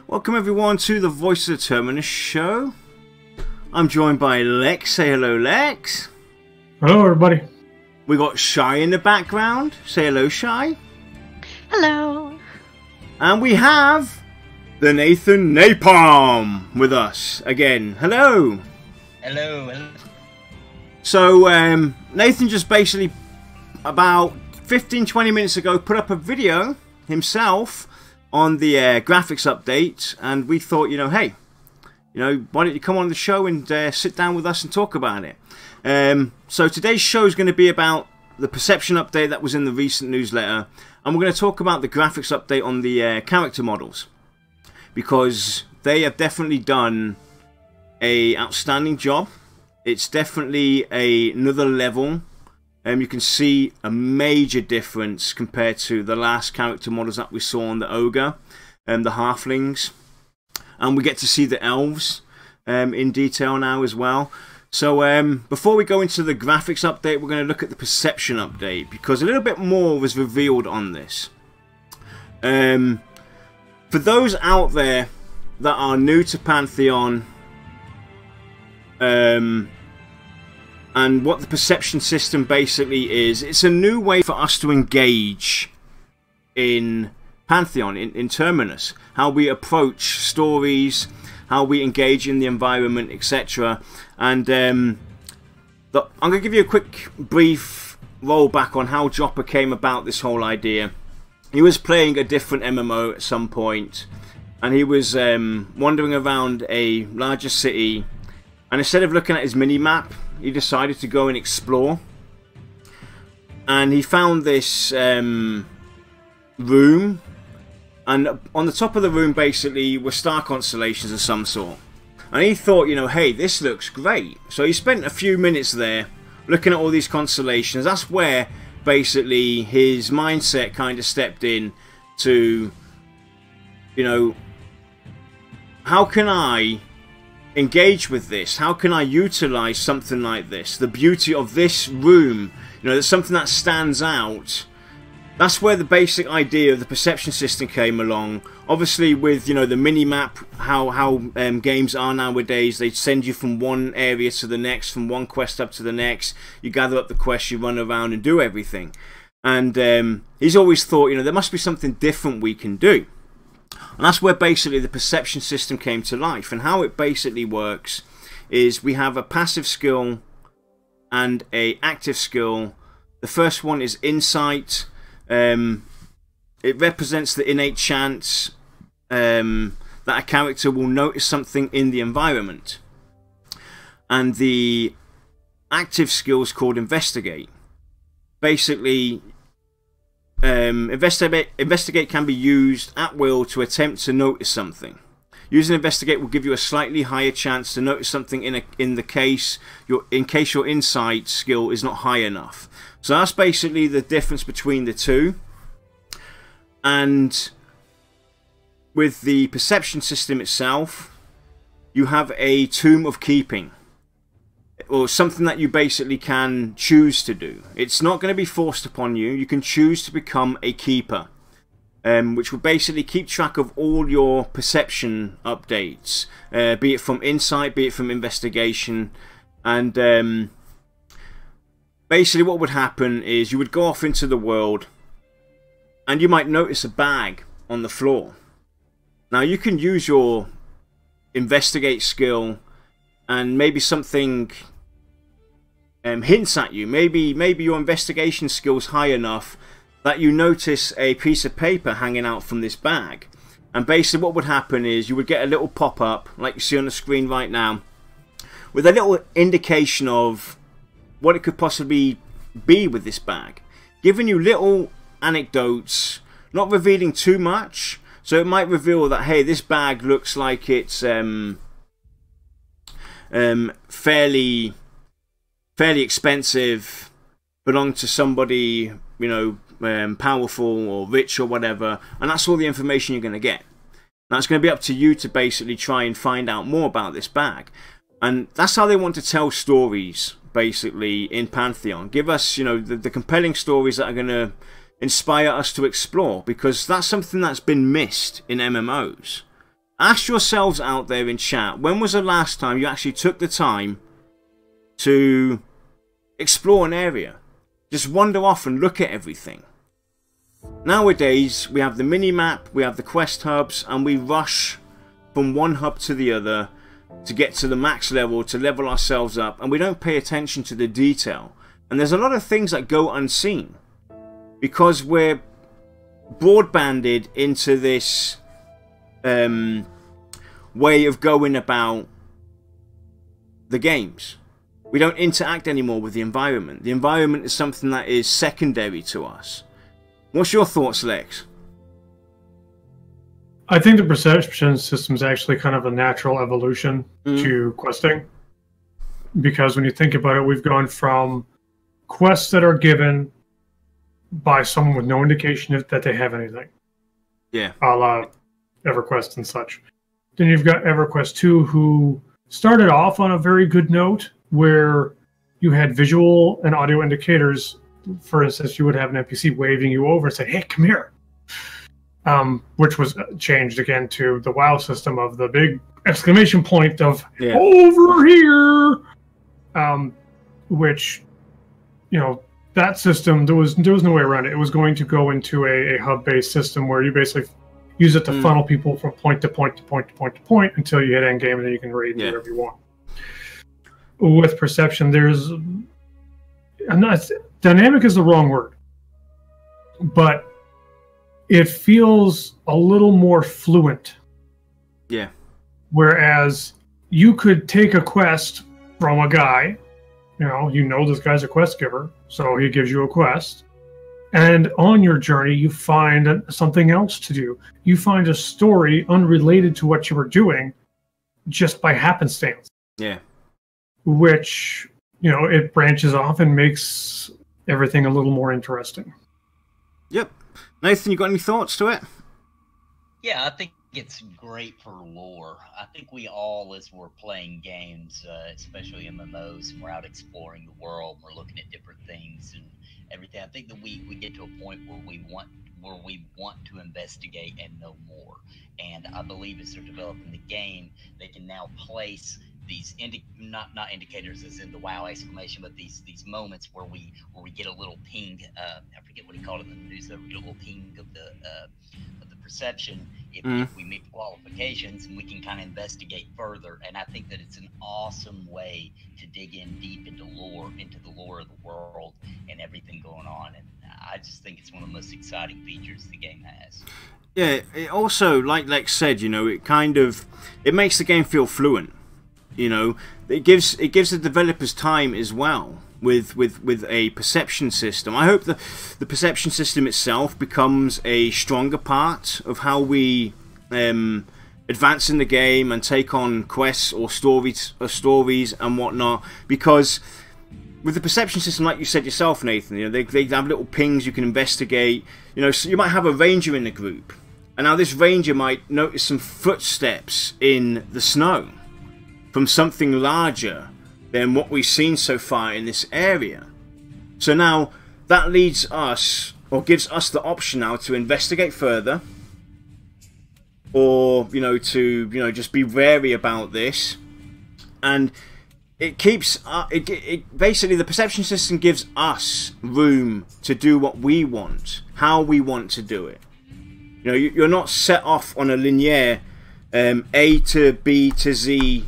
Welcome everyone to the Voice of the Terminus show. I'm joined by Lex. Say hello, Lex. Hello, everybody. We got Shy in the background. Say hello, Shy. Hello. And we have the NathanNapalm with us again. Hello. Hello. So Nathan just basically about 15-20 minutes ago put up a video himself on the graphics update, and we thought, hey, why don't you come on the show and sit down with us and talk about it. So today's show is going to be about the perception update that was in the recent newsletter, and we're going to talk about the graphics update on the character models, because they have definitely done an outstanding job. It's definitely another level. You can see a major difference compared to the last character models that we saw on the ogre and the halflings, and we get to see the elves in detail now as well. So before we go into the graphics update, we're going to look at the perception update, because a little bit more was revealed on this. For those out there that are new to Pantheon, and what the perception system basically is, it's a new way for us to engage in Pantheon, in Terminus. How we approach stories, how we engage in the environment, etc. And I'm going to give you a quick, brief rollback on how Joppa came about this whole idea. He was playing a different MMO at some point, and he was wandering around a larger city, and instead of looking at his mini-map, he decided to go and explore, and he found this room, and on the top of the room basically were star constellations of some sort, and he thought, hey, this looks great. So he spent a few minutes there looking at all these constellations. That's where basically his mindset kind of stepped in to, how can I engage with this? How can I utilize something like this? The beauty of this room, there's something that stands out. That's where the basic idea of the perception system came along. Obviously with, the mini-map, how games are nowadays, they send you from one area to the next, from one quest up to the next. You gather up the quest, you run around and do everything. And he's always thought, there must be something different we can do. And that's where basically the perception system came to life. And how it basically works is we have a passive skill and an active skill. The first one is insight. It represents the innate chance that a character will notice something in the environment. And the active skill is called investigate. Basically, investigate can be used at will to attempt to notice something. Using investigate will give you a slightly higher chance to notice something in case your insight skill is not high enough. So that's basically the difference between the two. And with the perception system itself, you have a tomb of keeping, or something that you basically can choose to do. It's not going to be forced upon you. You can choose to become a keeper, which will basically keep track of all your perception updates, be it from insight, be it from investigation. And basically what would happen is you would go off into the world, and you might notice a bag on the floor. Now you can use your investigate skill, and maybe something hints at you. Maybe your investigation skill's high enough that you notice a piece of paper hanging out from this bag. And basically what would happen is you would get a little pop-up, like you see on the screen right now, with a little indication of what it could possibly be with this bag, giving you little anecdotes, not revealing too much. So it might reveal that, hey, this bag looks like it's fairly expensive, belong to somebody, powerful or rich or whatever, and that's all the information you're going to get. Now it's going to be up to you to basically try and find out more about this bag. And that's how they want to tell stories, basically, in Pantheon. Give us, the compelling stories that are going to inspire us to explore, because that's something that's been missed in MMOs. Ask yourselves out there in chat, when was the last time you actually took the time to explore an area? Just wander off and look at everything. Nowadays, we have the mini-map, we have the quest hubs, and we rush from one hub to the other to get to the max level, to level ourselves up, and we don't pay attention to the detail. And there's a lot of things that go unseen because we're broadbanded into this way of going about the games. We don't interact anymore with the environment. The environment is something that is secondary to us. What's your thoughts, Lex? I think the perception system is actually kind of a natural evolution to questing. Because when you think about it, we've gone from quests that are given by someone with no indication that they have anything. Yeah. A la EverQuest and such. Then you've got EverQuest 2, who started off on a very good note, where you had visual and audio indicators. For instance, you would have an NPC waving you over and say, "Hey, come here." Which was changed again to the WoW system of the big exclamation point of "over here," which, you know, that system, there was no way around it. It was going to go into a hub-based system where you basically use it to funnel people from point to point to point to point to point until you hit endgame, and then you can raid whatever you want. With perception, there's dynamic is the wrong word, but it feels a little more fluent. Yeah. Whereas you could take a quest from a guy, you know this guy's a quest giver, so he gives you a quest. And on your journey, you find something else to do. You find a story unrelated to what you were doing just by happenstance. Yeah. Which, it branches off and makes everything a little more interesting. Yep. Nathan, you got any thoughts to it? Yeah, I think it's great for lore. I think we all, as we're playing games, especially MMOs, and we're out exploring the world, we're looking at different things and everything. I think that we get to a point where we want to investigate and know more. And I believe as they're developing the game, they can now place these not indicators as in the WoW exclamation, but these moments where we get a little ping. I forget what he called it in the news. We get a little ping of the perception if we meet the qualifications, and we can kind of investigate further. And I think that it's an awesome way to dig in deep into the lore of the world and everything going on. And I just think it's one of the most exciting features the game has. Yeah, it also, like Lex said, it makes the game feel fluent. It gives the developers time as well with a perception system. I hope the perception system itself becomes a stronger part of how we advance in the game and take on quests or stories and whatnot. Because with the perception system, like you said yourself, Nathan, they have little pings you can investigate. So you might have a ranger in the group, and now this ranger might notice some footsteps in the snow from something larger than what we've seen so far in this area. So now that leads us, or gives us the option now to investigate further, or to just be wary about this. And it keeps basically, the perception system gives us room to do what we want, how we want to do it. You're not set off on a linear A to B to Z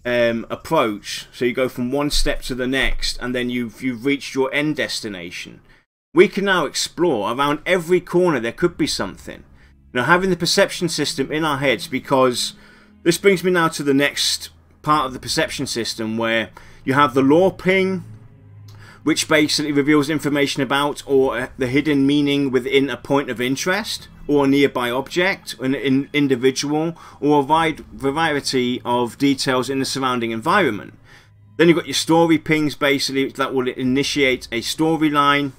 approach, so you go from one step to the next, and then you've reached your end destination. We can now explore around every corner. There could be something. Having the perception system in our heads, because this brings me now to the next part of the perception system, where you have the lore ping, which basically reveals information about or the hidden meaning within a point of interest, or a nearby object, an individual, or a wide variety of details in the surrounding environment. Then you've got your story pings, basically, that will initiate a storyline.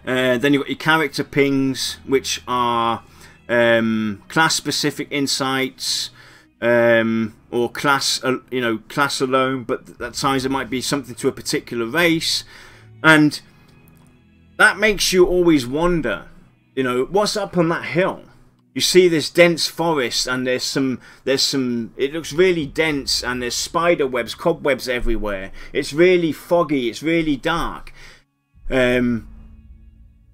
Then you've got your character pings, which are class-specific insights, or class alone, but at times it might be something to a particular race. And that makes you always wonder, what's up on that hill? You see this dense forest, and there's some. It looks really dense, and there's spider webs, cobwebs everywhere. It's really foggy. It's really dark. In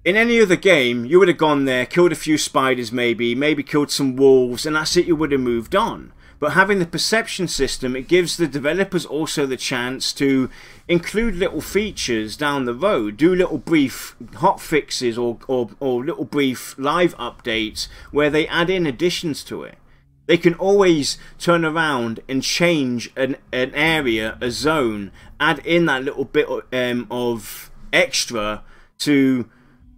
any other game, you would have gone there, killed a few spiders, maybe killed some wolves, and that's it. You would have moved on. But having the perception system, it gives the developers also the chance to include little features down the road, do little brief hot fixes or little brief live updates where they add in additions to it. They can always turn around and change an area, a zone, add in that little bit of extra to,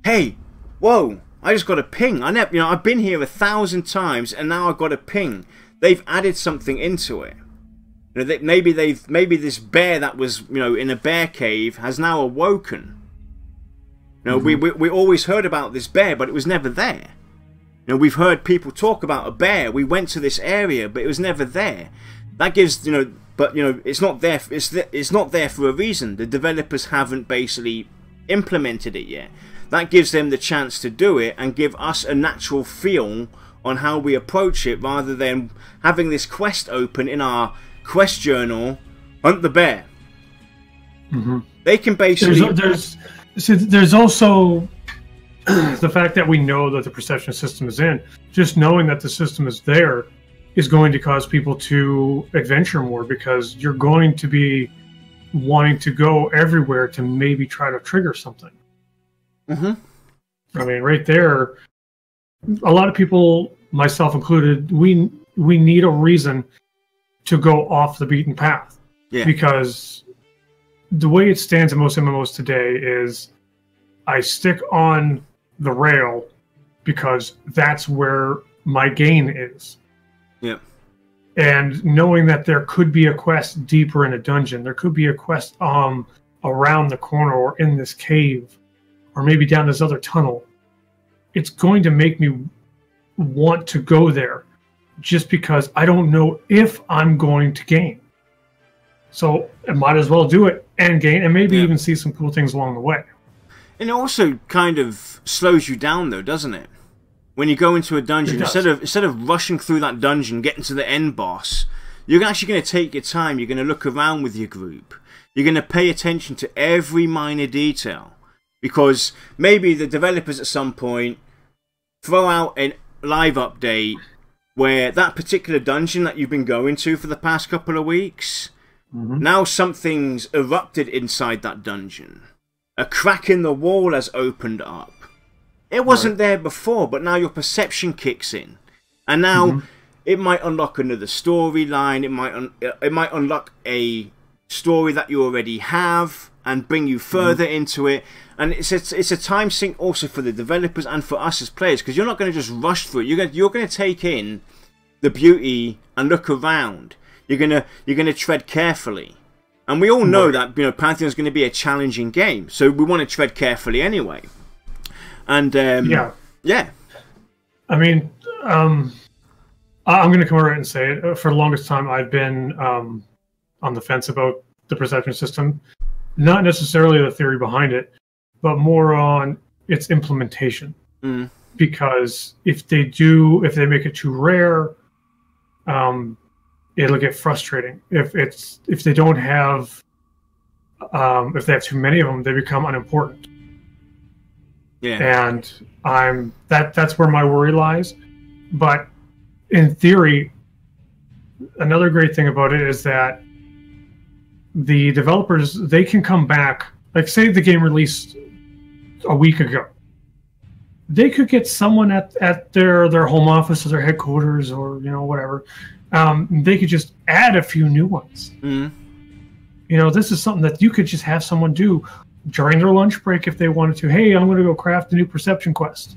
hey, whoa, I just got a ping. I've been here 1,000 times and now I've got a ping. They've added something into it. Maybe this bear that was in a bear cave has now awoken. We always heard about this bear, but it was never there. We've heard people talk about a bear. We went to this area, but it was never there. That gives but it's not there. It's not there for a reason. The developers haven't basically implemented it yet. That gives them the chance to do it and give us a natural feel on how we approach it, rather than having this quest open in our quest journal, hunt the bear. They can basically... There's also the fact that we know that the perception system is in. Just knowing that the system is there is going to cause people to adventure more, because you're going to be wanting to go everywhere to maybe try to trigger something. I mean, right there, a lot of people, myself included, we need a reason to go off the beaten path. Because the way it stands in most MMOs today is I stick on the rail because that's where my gain is. And knowing that there could be a quest deeper in a dungeon, there could be a quest around the corner or in this cave, or maybe down this other tunnel, it's going to make me want to go there just because I don't know if I'm going to gain. So I might as well do it and gain, and maybe even see some cool things along the way. And it also kind of slows you down, though, doesn't it? When you go into a dungeon, instead of rushing through that dungeon, getting to the end boss, you're actually going to take your time. You're going to look around with your group. You're going to pay attention to every minor detail, because maybe the developers at some point throw out a live update where that particular dungeon that you've been going to for the past couple of weeks, now something's erupted inside that dungeon. A crack in the wall has opened up. It wasn't there before, but now your perception kicks in, and now it might unlock another storyline. It might unlock a story that you already have and bring you further into it. And it's a time sink also for the developers and for us as players, because you're not going to just rush through it. You're going to take in the beauty and look around. You're going to tread carefully. And we all know that Pantheon is going to be a challenging game, so we want to tread carefully anyway. And I mean, I'm going to come right and say it. For the longest time, I've been on the fence about the perception system. Not necessarily the theory behind it, but more on its implementation. Because if they make it too rare, it'll get frustrating. If they don't have, if they have too many of them, they become unimportant. And that's where my worry lies. But in theory, another great thing about it is that the developers, they can come back. Like, say the game released a week ago, they could get someone at their home office or their headquarters or whatever. They could just add a few new ones. This is something that you could just have someone do during their lunch break if they wanted to. Hey, I'm going to go craft a new perception quest.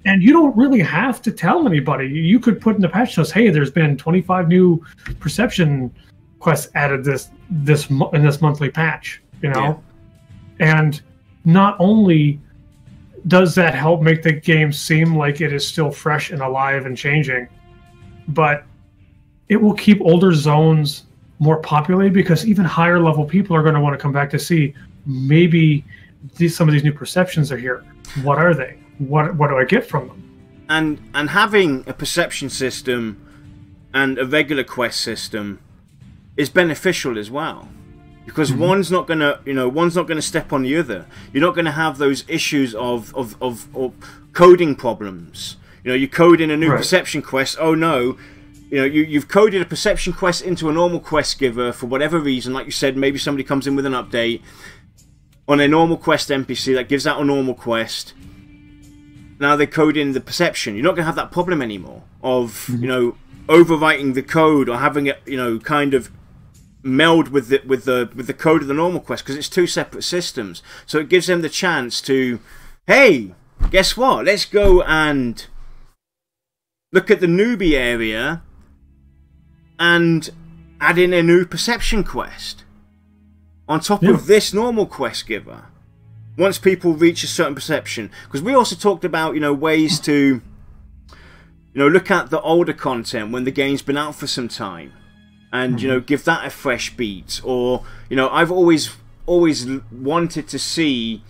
And you don't really have to tell anybody. You could put in the patch notes, hey, there's been 25 new perception quests added in this monthly patch. And not only does that help make the game seem like it is still fresh and alive and changing, but it will keep older zones more populated, because even higher level people are going to want to come back to see, maybe some of these new perceptions are here. What are they? What do I get from them? and having a perception system and a regular quest system is beneficial as well, because one's not gonna step on the other. You're not gonna have those issues of coding problems. You code in a new perception quest. Oh no, you've coded a perception quest into a normal quest giver for whatever reason. Like you said, maybe somebody comes in with an update on a normal quest NPC that gives out a normal quest. Now they code in the perception. You're not gonna have that problem anymore of overwriting the code or having it kind of meld with the code of the normal quest, because it's two separate systems. So it gives them the chance to, hey, guess what? Let's go and look at the newbie area and add in a new perception quest on top of this normal quest giver. Once people reach a certain perception, because we also talked about ways to look at the older content when the game's been out for some time, and give that a fresh beat. Or I've always wanted to see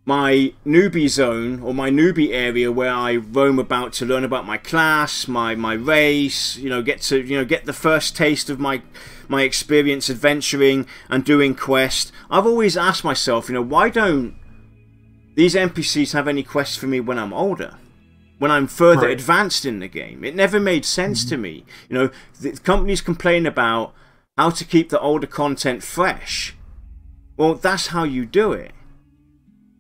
my newbie zone or my newbie area where I roam about to learn about my class, my race, get the first taste of my experience adventuring and doing quests. I've always asked myself, why don't these NPCs have any quests for me when I'm older, when I'm further advanced in the game? It never made sense to me. The companies complain about how to keep the older content fresh. Well, that's how you do it.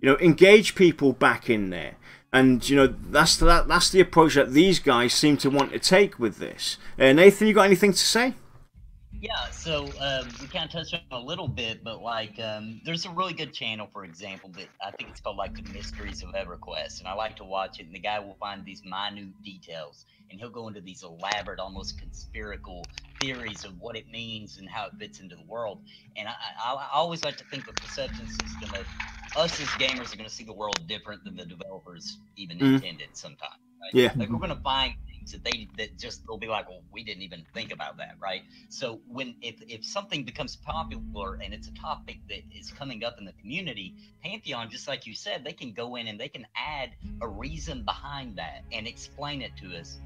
Engage people back in there, and that's the approach that these guys seem to want to take with this. Nathan, you got anything to say? Yeah, so we kind of touched on a little bit, but there's a really good channel, for example, that I think it's called The Mysteries of EverQuest, and I like to watch it. And the guy will find these minute details, and he'll go into these elaborate, almost conspiratorial theories of what it means and how it fits into the world. And I always like to think the perception system of us as gamers are going to see the world different than the developers even intended sometimes. Right? Yeah. We're going to find things that they'll be like, well, we didn't even think about that, right? So if something becomes popular and it's a topic that is coming up in the community, Pantheon, just like you said, they can go in and they can add a reason behind that and explain it to us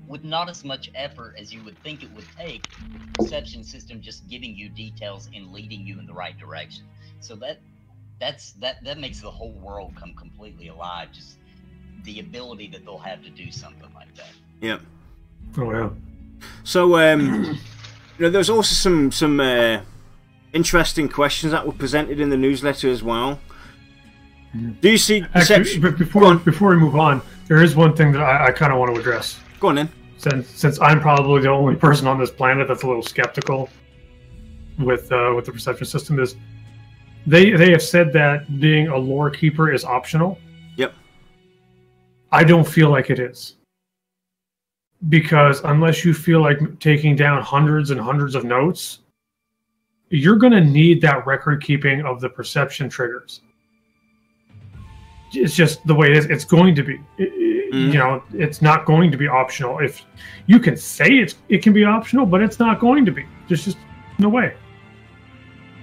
with not as much effort as you would think it would take, with the perception system just giving you details and leading you in the right direction. So that makes the whole world come completely alive, just the ability that they'll have to do something like that. Yeah. Oh yeah. So there's also some interesting questions that were presented in the newsletter as well. Do you see perception? Actually, before we move on, there is one thing that I kind of want to address. Go on then. Since I'm probably the only person on this planet that's a little skeptical with the perception system, is they have said that being a lore keeper is optional. Yep. I don't feel like it is. Because unless you feel like taking down hundreds and hundreds of notes, you're going to need that record keeping of the perception triggers. It's just the way it is. It's going to be. It's not going to be optional. If you can say it can be optional, but it's not going to be. There's just no way.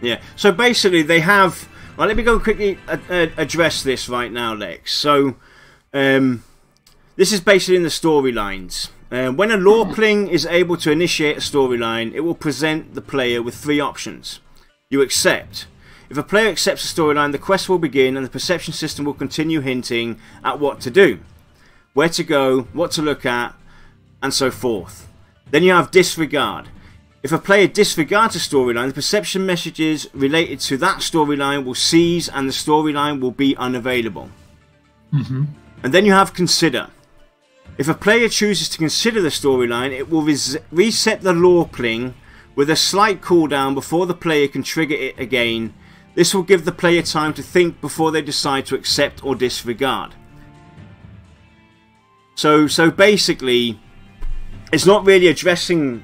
Yeah. So basically, they have. Well, let me go quickly address this right now, Lex. So, this is basically in the storylines. When a loreling is able to initiate a storyline, it will present the player with 3 options. You accept. If a player accepts a storyline, the quest will begin and the perception system will continue hinting at what to do, where to go, what to look at, and so forth. Then you have disregard. If a player disregards a storyline, the perception messages related to that storyline will cease and the storyline will be unavailable. And then you have consider. If a player chooses to consider the storyline, it will reset the loreling with a slight cooldown before the player can trigger it again. This will give the player time to think before they decide to accept or disregard. So basically, it's not really addressing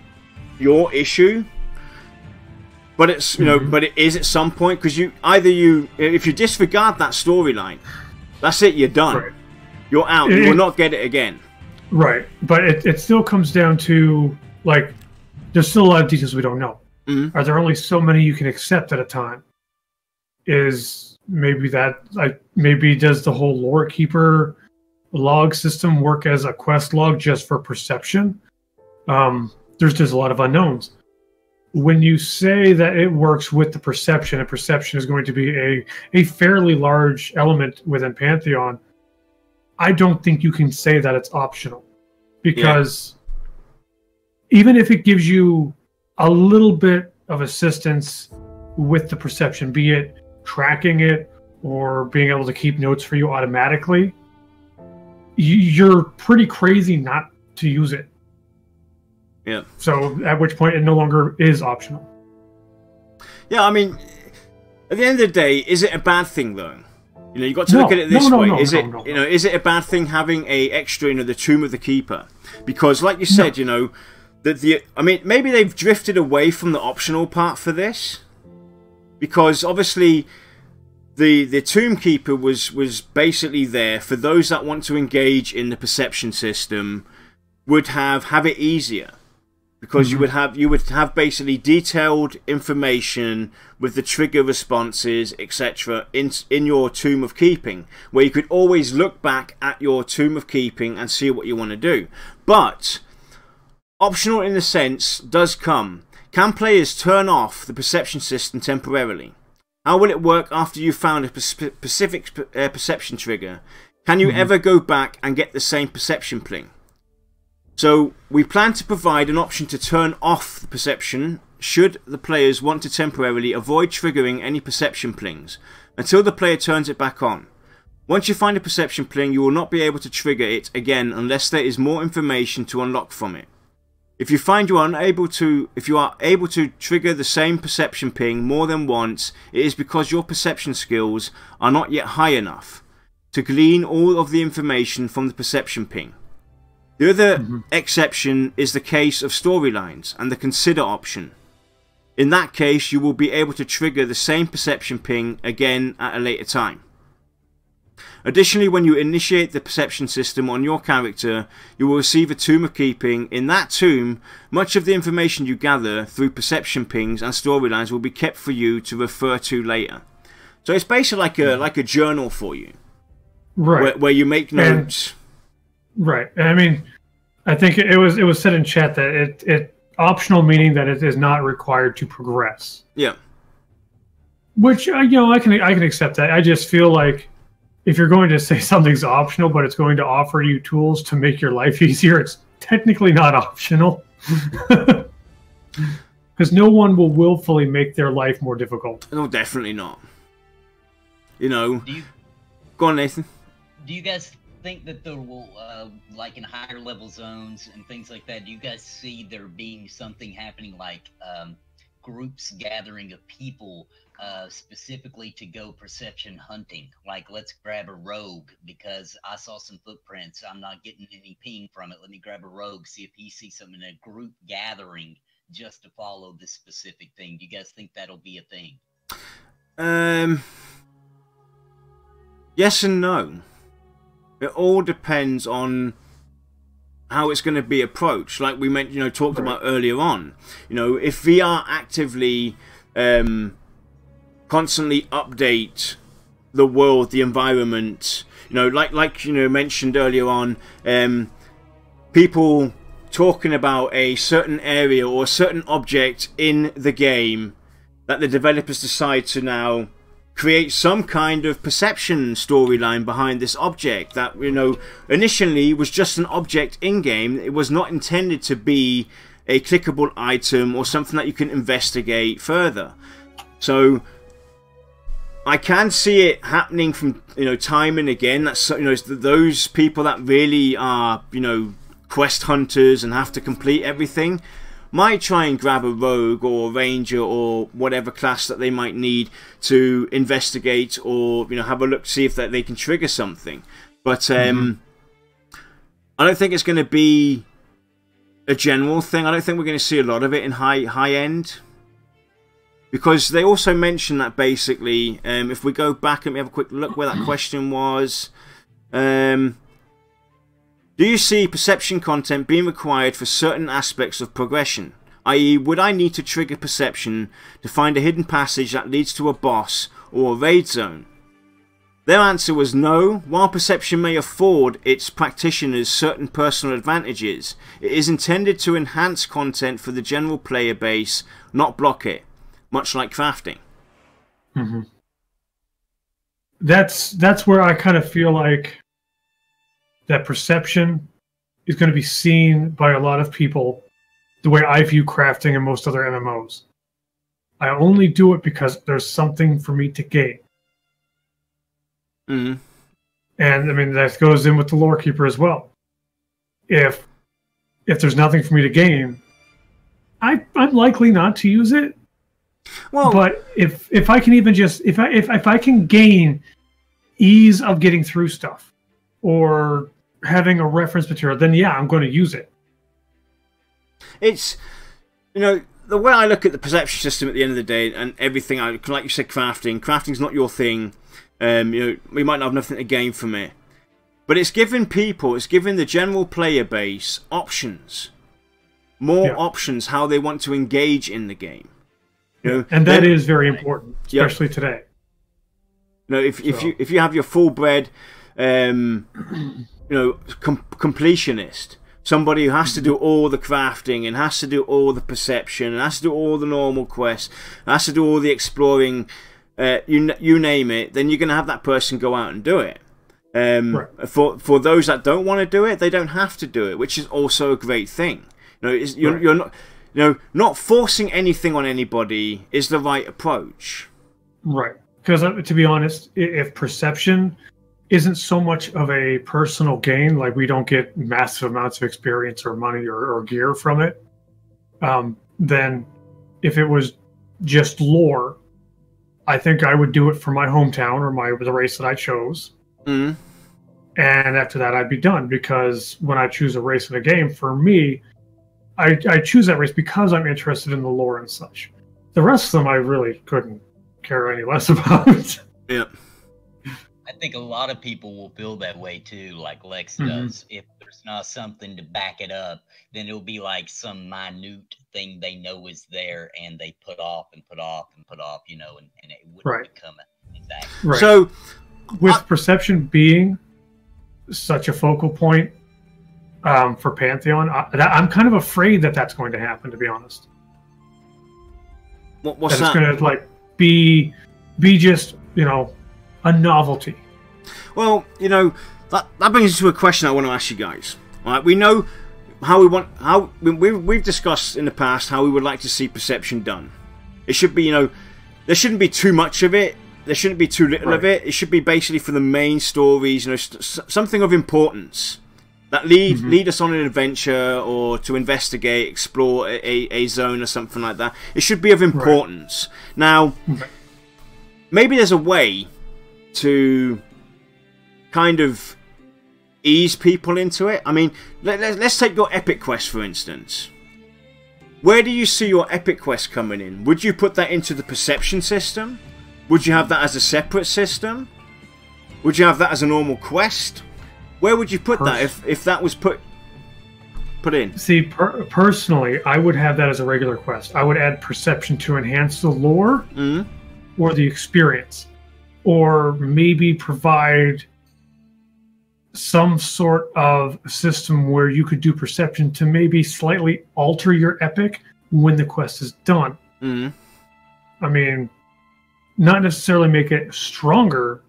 your issue, but it's but it is at some point, because if you disregard that storyline, that's it. You're done. Right. You're out. You will not get it again. Right, but it still comes down to, like, there's still a lot of details we don't know. Are there only so many you can accept at a time? Is maybe that, like, maybe does the whole lore keeper log system work as a quest log just for perception? There's just a lot of unknowns. When you say that it works with the perception, and perception is going to be a fairly large element within Pantheon, I don't think you can say that it's optional. Because even if it gives you a little bit of assistance with the perception, be it tracking it or being able to keep notes for you automatically, you're pretty crazy not to use it. Yeah. So at which point it no longer is optional. Yeah, I mean, at the end of the day, is it a bad thing though? You know, you got to look at it this way. Is it a bad thing having a extra, you know, the Tomb of the Keeper? Because, like you said, you know, I mean, maybe they've drifted away from the optional part for this, because obviously the Tomb Keeper was basically there for those that want to engage in the perception system, would have it easier. Because you would have basically detailed information with the trigger responses, etc., in your Tomb of Keeping, where you could always look back at your Tomb of Keeping and see what you want to do. But optional in the sense does come. Can players turn off the perception system temporarily? How will it work after you've found a specific perception trigger? Can you ever go back and get the same perception pling? So we plan to provide an option to turn off the perception should the players want to temporarily avoid triggering any perception plings until the player turns it back on. Once you find a perception pling, you will not be able to trigger it again unless there is more information to unlock from it. If you find you are able to trigger the same perception ping more than once, it is because your perception skills are not yet high enough to glean all of the information from the perception ping. The other exception is the case of storylines and the consider option. In that case, you will be able to trigger the same perception ping again at a later time. Additionally, when you initiate the perception system on your character, you will receive a Tomb of Keeping. In that tomb, much of the information you gather through perception pings and storylines will be kept for you to refer to later. So it's basically like a journal for you, right? Where you make notes. Right. I mean, I think it was said in chat that it optional, meaning that it is not required to progress. Yeah. Which you know, I can accept that. I just feel like if you're going to say something's optional, but it's going to offer you tools to make your life easier, it's technically not optional. Because no one will willfully make their life more difficult. No, definitely not. You know. Go on, Nathan. Do you guys think that there will, like in higher level zones and things like that, do you guys see there being something happening like groups gathering of people specifically to go perception hunting? Like, let's grab a rogue because I saw some footprints. I'm not getting any ping from it. Let me grab a rogue, see if he sees something in a group gathering just to follow this specific thing. Do you guys think that'll be a thing? Yes and no. It all depends on how it's going to be approached. Like we mentioned, you know, talked about earlier on. You know, if VR actively, constantly update the world, the environment. You know, like you know, mentioned earlier on, people talking about a certain area or a certain object in the game that the developers decide to now create some kind of perception storyline behind this object that, you know, initially was just an object in-game. It was not intended to be a clickable item or something that you can investigate further. So I can see it happening from, you know, time and again. That's, you know, those people that really are, you know, quest hunters and have to complete everything might try and grab a rogue or a ranger or whatever class that they might need to investigate or, you know, have a look to see if that they can trigger something. But I don't think it's going to be a general thing. I don't think we're going to see a lot of it in high end, because they also mentioned that basically, if we go back and we have a quick look where that question was, do you see perception content being required for certain aspects of progression? I.e., would I need to trigger perception to find a hidden passage that leads to a boss or a raid zone? Their answer was no. While perception may afford its practitioners certain personal advantages, it is intended to enhance content for the general player base, not block it, much like crafting. Mm-hmm. That's where I kind of feel like that perception is going to be seen by a lot of people the way I view crafting and most other MMOs. I only do it because there's something for me to gain. Mm-hmm. And I mean that goes in with the lore keeper as well. If there's nothing for me to gain, I'm likely not to use it. Well, but if I can even just if I can gain ease of getting through stuff or having a reference material, then yeah, I'm going to use it. It's, you know, the way I look at the perception system at the end of the day, and everything, like you said, crafting's not your thing. You know, we might not have nothing to gain from it, but it's giving the general player base options, more options how they want to engage in the game. You know, and that is very important, especially today. You know, if you have your full bred, you know, completionist, somebody who has to do all the crafting and has to do all the perception and has to do all the normal quests, and has to do all the exploring. You name it, then you're going to have that person go out and do it. Right. For those that don't want to do it, they don't have to do it, which is also a great thing. You know, you're not, you know, not forcing anything on anybody is the right approach. Right. Because to be honest, if perception isn't so much of a personal gain, like we don't get massive amounts of experience or money or gear from it, then if it was just lore, I think I would do it for my hometown or the race that I chose. Mm-hmm. And after that, I'd be done. Because when I choose a race in a game, for me, I choose that race because I'm interested in the lore and such. The rest of them, I really couldn't care any less about. Yeah. I think a lot of people will feel that way too, like Lex does. If there's not something to back it up, then it'll be like some minute thing they know is there, and they put off and put off and put off, you know, and it wouldn't become exactly. Right. So, with perception being such a focal point for Pantheon, I'm kind of afraid that that's going to happen, to be honest. What's that? It's going to like be just, you know, a novelty. Well, you know, that brings us to a question I want to ask you guys. All right, we know how we've discussed in the past how we would like to see perception done. It should be, you know, there shouldn't be too much of it. There shouldn't be too little of it. It should be basically for the main stories, you know, something of importance that lead us on an adventure or to investigate, explore a zone or something like that. It should be of importance. Now, maybe there's a way to kind of ease people into it. I mean, let's take your epic quest for instance. Where do you see your epic quest coming in? Would you put that into the perception system? Would you have that as a separate system? Would you have that as a normal quest? Where would you put that if that was put in? See, personally, I would have that as a regular quest. I would add perception to enhance the lore or the experience, or maybe provide some sort of system where you could do perception to maybe slightly alter your epic when the quest is done. I mean, not necessarily make it stronger,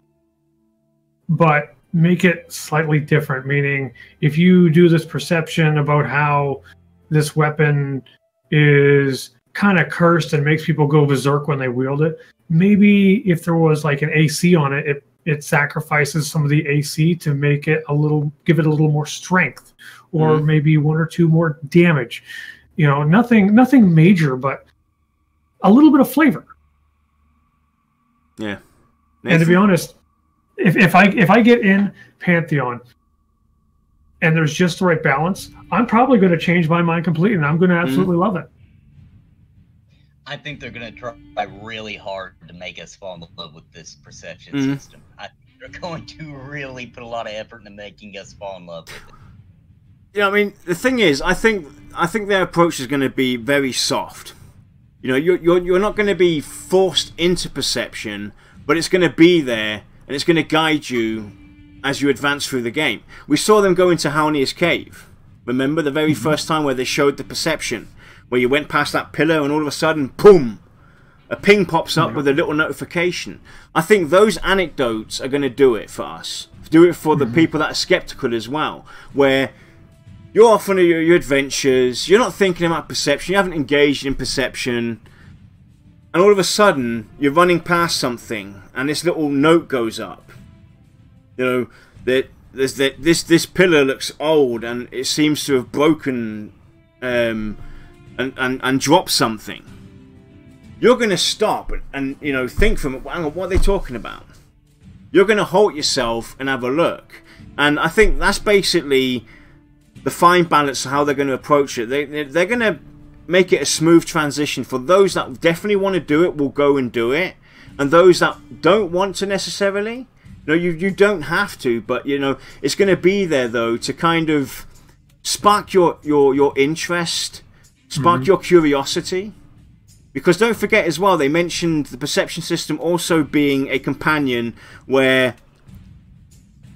but make it slightly different. Meaning, if you do this perception about how this weapon is kind of cursed and makes people go berserk when they wield it, maybe if there was like an AC on it, it sacrifices some of the AC to make it give it a little more strength, or maybe one or two more damage. You know, nothing major, but a little bit of flavor. Yeah. Nathan? And to be honest, if I get in Pantheon and there's just the right balance, I'm probably going to change my mind completely, and I'm going to absolutely love it. I think they're going to try really hard to make us fall in love with this perception system. I think they're going to really put a lot of effort into making us fall in love with it. Yeah, I mean, the thing is, I think their approach is going to be very soft. You know, you're not going to be forced into perception, but it's going to be there, and it's going to guide you as you advance through the game. We saw them go into Halnia's cave. Remember the very first time where they showed the perception, where you went past that pillar and all of a sudden, boom, a ping pops up with a little notification. I think those anecdotes are going to do it for us. Do it for the people that are skeptical as well, where you're off on your adventures, you're not thinking about perception, you haven't engaged in perception, and all of a sudden you're running past something and this little note goes up. You know, that this pillar looks old and it seems to have broken and dropped something. You're going to stop and you know, think from it, hang on, what are they talking about? You're going to halt yourself and have a look. And I think that's basically the fine balance of how they're going to approach it. They're going to make it a smooth transition. For those that definitely want to do it, will go and do it. And those that don't want to necessarily, you know, you don't have to, but you know, it's going to be there though to kind of spark your interest, spark your curiosity. Because don't forget as well, they mentioned the perception system also being a companion where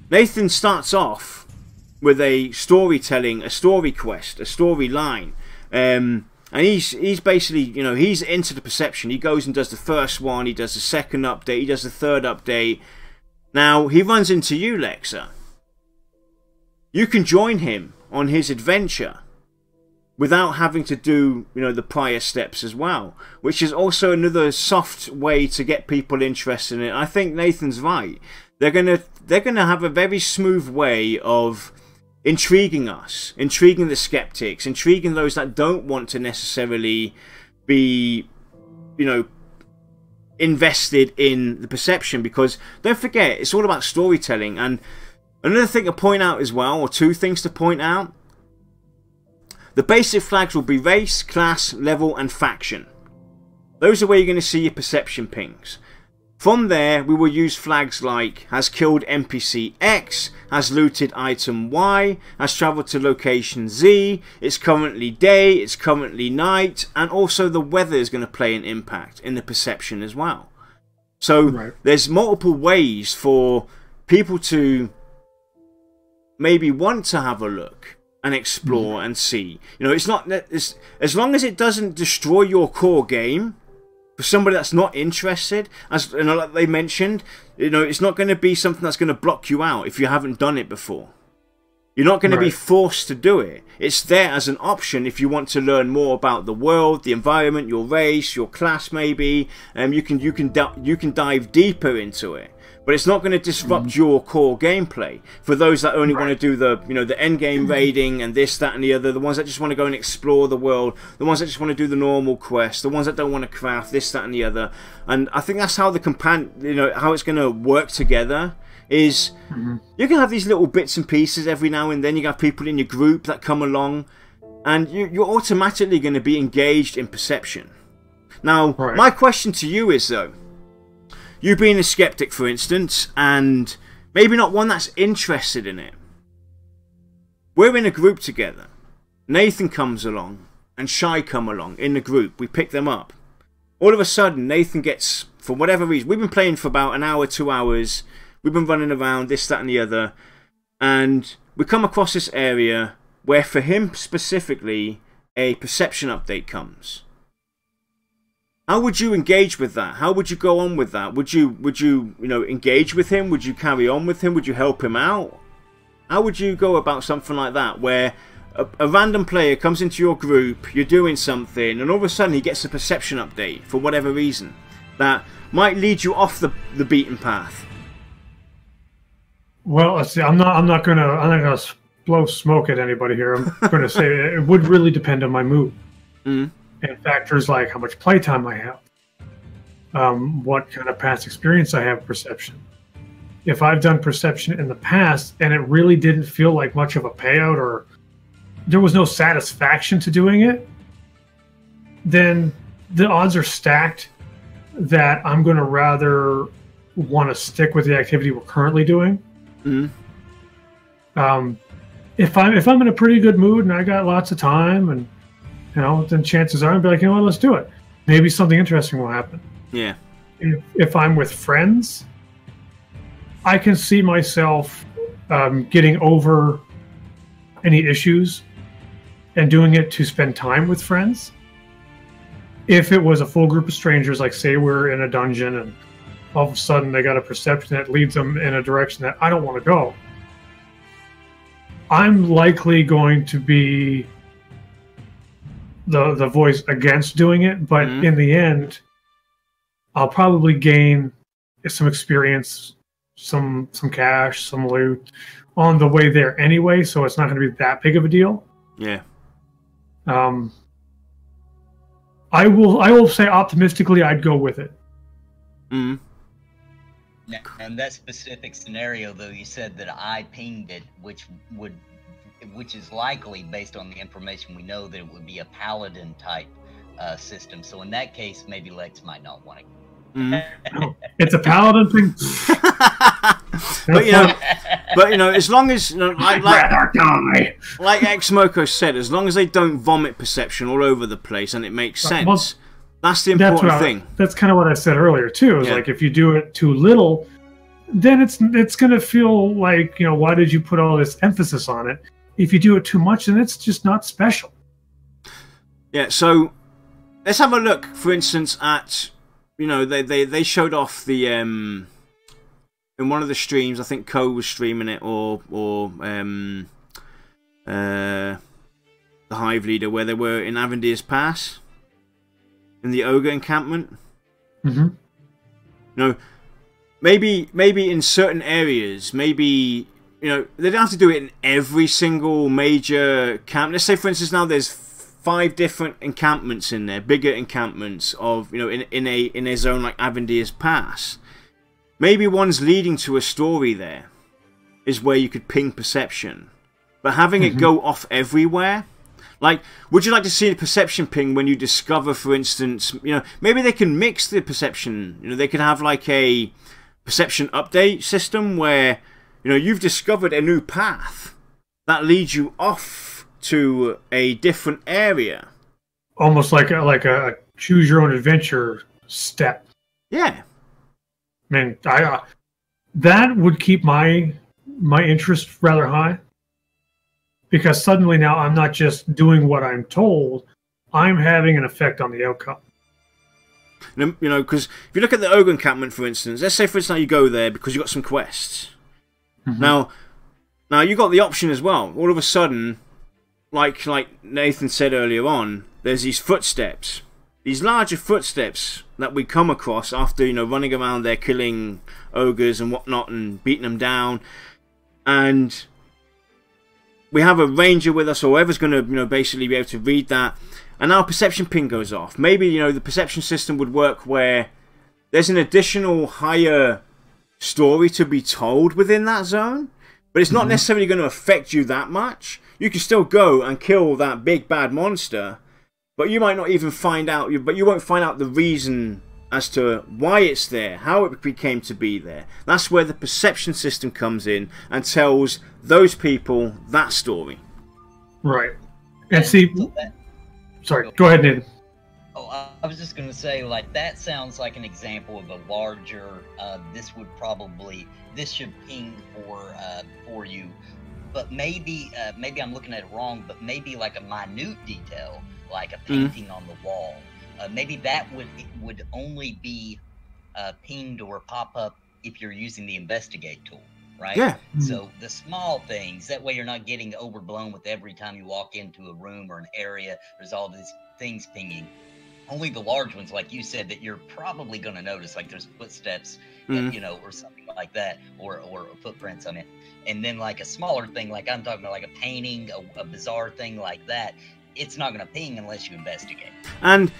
Nathan starts off with a storytelling, a story quest, a storyline. And he's basically, you know, he's into the perception. He goes and does the first one, he does the second update, he does the third update. Now, he runs into you, Lexa. You can join him on his adventure without having to do, you know, the prior steps as well, which is also another soft way to get people interested in it. I think Nathan's right. They're gonna have a very smooth way of intriguing us, intriguing the skeptics, intriguing those that don't want to necessarily be, you know, invested in the perception. Because don't forget, it's all about storytelling. And another thing to point out as well, or two things to point out. The basic flags will be race, class, level, and faction. Those are where you're going to see your perception pings. From there, we will use flags like has killed NPC X, has looted item Y, has travelled to location Z, it's currently day, it's currently night, and also the weather is going to play an impact in the perception as well. So there's multiple ways for people to maybe want to have a look and explore and see. You know, it's not that as long as it doesn't destroy your core game. For somebody that's not interested, as you know, like they mentioned, you know, it's not going to be something that's going to block you out if you haven't done it before. You're not going to be forced to do it. It's there as an option if you want to learn more about the world, the environment, your race, your class, maybe. You can dive deeper into it. But it's not going to disrupt your core gameplay. For those that only want to do the, you know, the end game raiding and this, that, and the other, the ones that just want to go and explore the world, the ones that just want to do the normal quest, the ones that don't want to craft this, that, and the other. And I think that's how how it's going to work together. Is you can have these little bits and pieces every now and then. You have people in your group that come along, and you're automatically going to be engaged in perception. Now, my question to you is though. You being a skeptic, for instance, and maybe not one that's interested in it. We're in a group together. Nathan comes along and Shy come along in the group. We pick them up. All of a sudden, Nathan gets, for whatever reason, we've been playing for about an hour, 2 hours. We've been running around, this, that, and the other. And we come across this area where, for him specifically, a perception update comes. How would you engage with that? How would you go on with that? Would you engage with him? Would you carry on with him? Would you help him out? How would you go about something like that, where a random player comes into your group, you're doing something, and all of a sudden he gets a perception update for whatever reason that might lead you off the beaten path? Well, let's see. I'm not gonna blow smoke at anybody here. I'm gonna say it would really depend on my mood. And factors like how much playtime I have, what kind of past experience I have perception. If I've done perception in the past and it really didn't feel like much of a payout, or there was no satisfaction to doing it, then the odds are stacked that I'm going to rather want to stick with the activity we're currently doing. If I'm in a pretty good mood and I got lots of time, and you know, then chances are I'll be like, you know what, let's do it. Maybe something interesting will happen. Yeah. If I'm with friends, I can see myself getting over any issues and doing it to spend time with friends. If it was a full group of strangers, like say we're in a dungeon and all of a sudden they got a perception that leads them in a direction that I don't want to go, I'm likely going to be the voice against doing it, but in the end, I'll probably gain some experience, some cash, some loot on the way there anyway, so it's not going to be that big of a deal. Yeah. I will say optimistically I'd go with it. Mm. Now, in that specific scenario, though, you said that I pinged it, which is likely, based on the information we know, that it would be a paladin type system. So in that case, maybe Lex might not want to. It's a paladin thing. but you know, as long as I'd rather die. Like Xmoko said, as long as they don't vomit perception all over the place and it makes sense, well, that's the important thing. That's kind of what I said earlier too. Is like if you do it too little, then it's gonna feel like, you know, why did you put all this emphasis on it? If you do it too much, then it's just not special. Yeah. So let's have a look, for instance, at, you know, they showed off the in one of the streams. I think Co was streaming it, or the Hive Leader, where they were in Avendir's Pass, in the ogre encampment. Mm-hmm. You know, maybe in certain areas, maybe, you know, they don't have to do it in every single major camp. Let's say, for instance, now there's 5 different encampments in there, bigger encampments of, you know, in a zone like Avendir's Pass. Maybe one's leading to a story there is where you could ping perception, but having it go off everywhere. Like, would you like to see a perception ping when you discover, for instance, you know, maybe they can mix the perception. You know, they could have like a perception update system where, you know, you've discovered a new path that leads you off to a different area. Almost like a choose your own adventure step. Yeah. I mean, that would keep my interest rather high, because suddenly now I'm not just doing what I'm told, I'm having an effect on the outcome. You know, because if you look at the ogre encampment, for instance, let's say, for instance, you go there because you got some quests. Now you got the option as well. All of a sudden, like Nathan said earlier on, there's these footsteps, these larger footsteps that we come across after, you know, running around there killing ogres and whatnot and beating them down, and we have a ranger with us, or whoever's going to, you know, basically be able to read that, and our perception ping goes off. Maybe, you know, the perception system would work where there's an additional higher story to be told within that zone, but it's not necessarily going to affect you that much. You can still go and kill that big bad monster, but you might not even find out. But you won't find out the reason as to why it's there, how it became to be there. That's where the perception system comes in and tells those people that story. Right. And see, sorry, go ahead, Nathan. Oh, I was just going to say, like, that sounds like an example of a larger, this should ping for you. But maybe I'm looking at it wrong, but maybe like a minute detail, like a painting on the wall. Maybe that would only be pinged or pop up if you're using the investigate tool, right? Yeah. So the small things, that way you're not getting overblown with every time you walk into a room or an area, there's all these things pinging. Only the large ones, like you said, that you're probably going to notice, like there's footsteps, you know, or something like that, or footprints on it. And then like a smaller thing, like I'm talking about, like a painting, a bizarre thing like that, it's not going to ping unless you investigate. And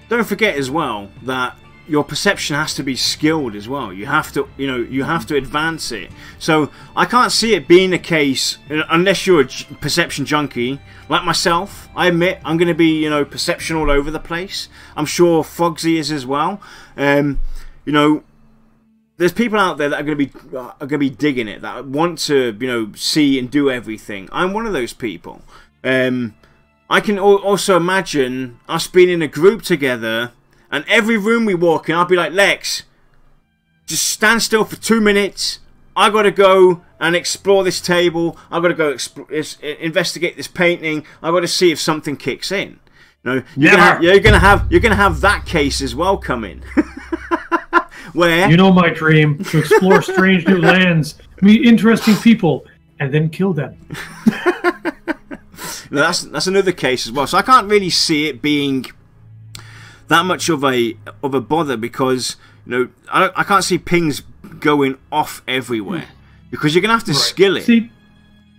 don't forget as well that your perception has to be skilled as well. You have to, you know, you have to advance it. So I can't see it being a case, unless you're a perception junkie like myself. I admit I'm going to be, you know, perception all over the place. I'm sure Fogsy is as well. You know, there's people out there that are going to be digging it, that want to, you know, see and do everything. I'm one of those people. I can also imagine us being in a group together, and every room we walk in, I'll be like, Lex, just stand still for 2 minutes. I got to go and explore this table. I got to go investigate this painting. I got to see if something kicks in. You know, you're gonna have that case as well come in. Where you know my dream to explore strange new lands, meet interesting people, and then kill them. Now, that's another case as well. So I can't really see it being that much of a bother, because you know I can't see pings going off everywhere, because you're gonna have to skill it. See,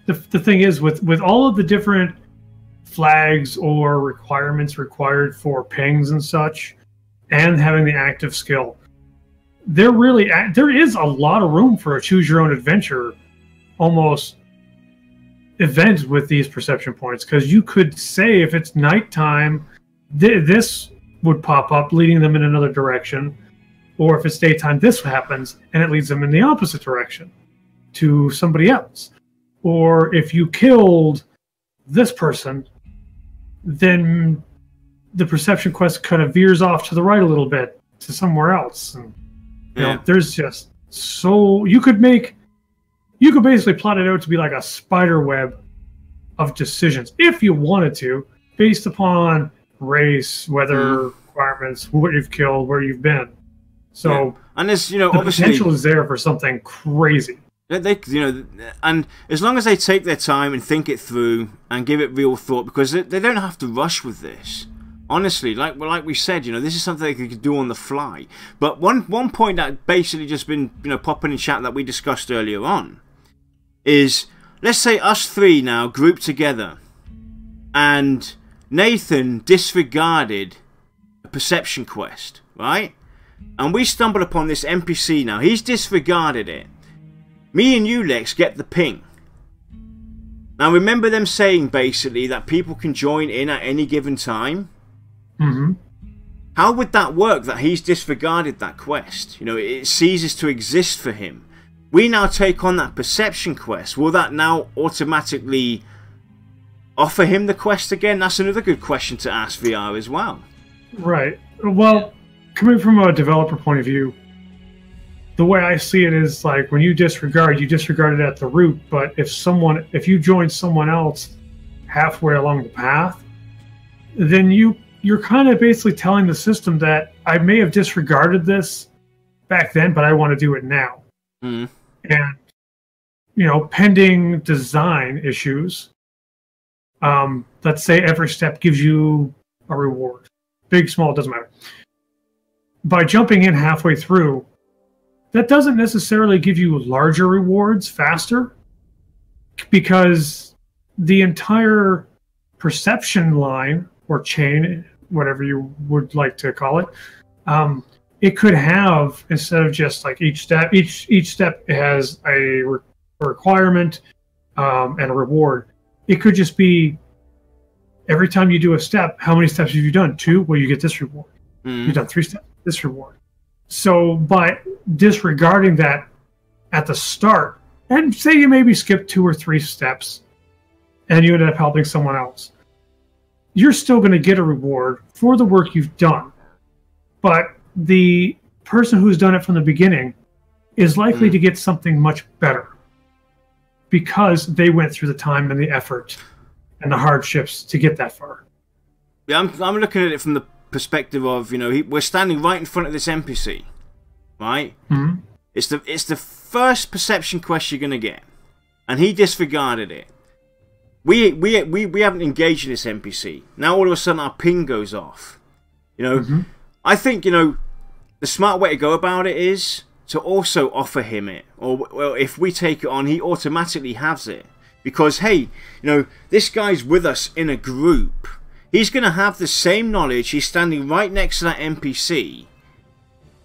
the thing is with all of the different flags or requirements required for pings and such, and having the active skill, there is a lot of room for a choose your own adventure almost event with these perception points, because you could say if it's nighttime, this would pop up leading them in another direction, or if it's daytime, this happens and it leads them in the opposite direction to somebody else. Or if you killed this person, then the perception quest kind of veers off to the right a little bit to somewhere else. And you know, there's just so you could basically plot it out to be like a spider web of decisions if you wanted to, based upon race, weather requirements, what you've killed, where you've been. So and there's, you know, the obviously potential is there for something crazy. They, you know, and as long as they take their time and think it through and give it real thought, because they don't have to rush with this. Honestly, like we said, you know, this is something they could do on the fly. But one point that basically just been, you know, popping in chat that we discussed earlier on is, let's say us three now grouped together, and Nathan disregarded a perception quest, right? And we stumbled upon this NPC now. He's disregarded it. Me and you, Lex, get the ping. Now remember them saying basically that people can join in at any given time? Mm-hmm. How would that work, that he's disregarded that quest? You know, it ceases to exist for him. We now take on that perception quest. Will that now automatically offer him the quest again? That's another good question to ask VR as well. Right. Well, coming from a developer point of view, the way I see it is like when you disregard it at the root, but if you join someone else halfway along the path, then you're kind of basically telling the system that I may have disregarded this back then, but I want to do it now. Mm. And, you know, pending design issues, let's say every step gives you a reward. Big, small, it doesn't matter. By jumping in halfway through, that doesn't necessarily give you larger rewards faster, because the entire perception line or chain, whatever you would like to call it, it could have, instead of just like each step has a requirement and a reward. It could just be every time you do a step, how many steps have you done? 2? Well, you get this reward. You've done 3 steps, this reward. So by disregarding that at the start, and say you maybe skip 2 or 3 steps and you ended up helping someone else, you're still going to get a reward for the work you've done. But the person who's done it from the beginning is likely to get something much better, because they went through the time and the effort and the hardships to get that far. Yeah, I'm looking at it from the perspective of, you know, we're standing right in front of this NPC, right? Mm-hmm. It's the first perception quest you're gonna get, and he disregarded it. We haven't engaged in this NPC. Now all of a sudden our ping goes off. You know, I think, you know, the smart way to go about it is to also offer him it, or well, if we take it on, he automatically has it, because hey, you know, this guy's with us in a group. He's going to have the same knowledge. He's standing right next to that NPC.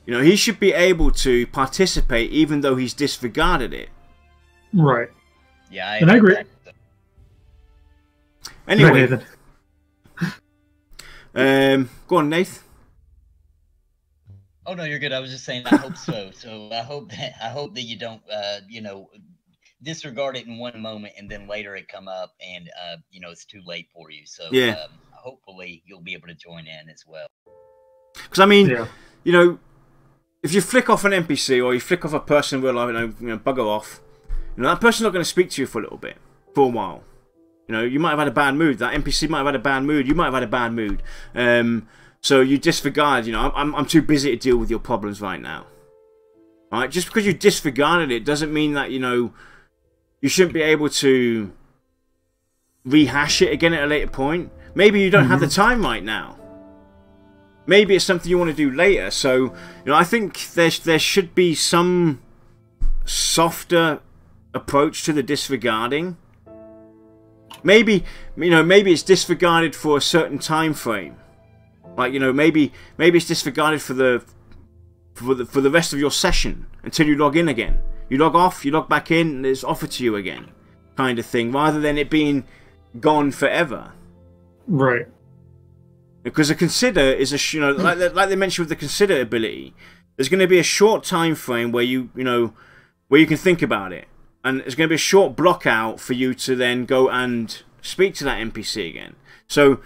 You know, he should be able to participate even though he's disregarded it. Right. Yeah, I agree. Anyway, right, go on, Nath. Oh no, you're good. I was just saying I hope so. So I hope that you don't you know, disregard it in one moment and then later it come up and you know, it's too late for you. So yeah. Hopefully you'll be able to join in as well. Because I mean, you know, if you flick off an NPC or you flick off a person in real life, bugger off, that person's not going to speak to you for a little bit, for a while. You might have had a bad mood. That NPC might have had a bad mood. You might have had a bad mood. So you disregard, I'm too busy to deal with your problems right now. Right? Just because you disregarded it doesn't mean that, you shouldn't be able to rehash it again at a later point. Maybe you don't have the time right now. Maybe it's something you want to do later. So, I think there should be some softer approach to the disregarding. Maybe it's disregarded for a certain time frame. Like, maybe it's disregarded for the rest of your session until you log in again. You log off, you log back in, and it's offered to you again, kind of thing, rather than it being gone forever. Right. Because a consider is a like they mentioned with the consider ability, there's going to be a short time frame where you can think about it, and it's going to be a short block out for you to then go and speak to that NPC again. So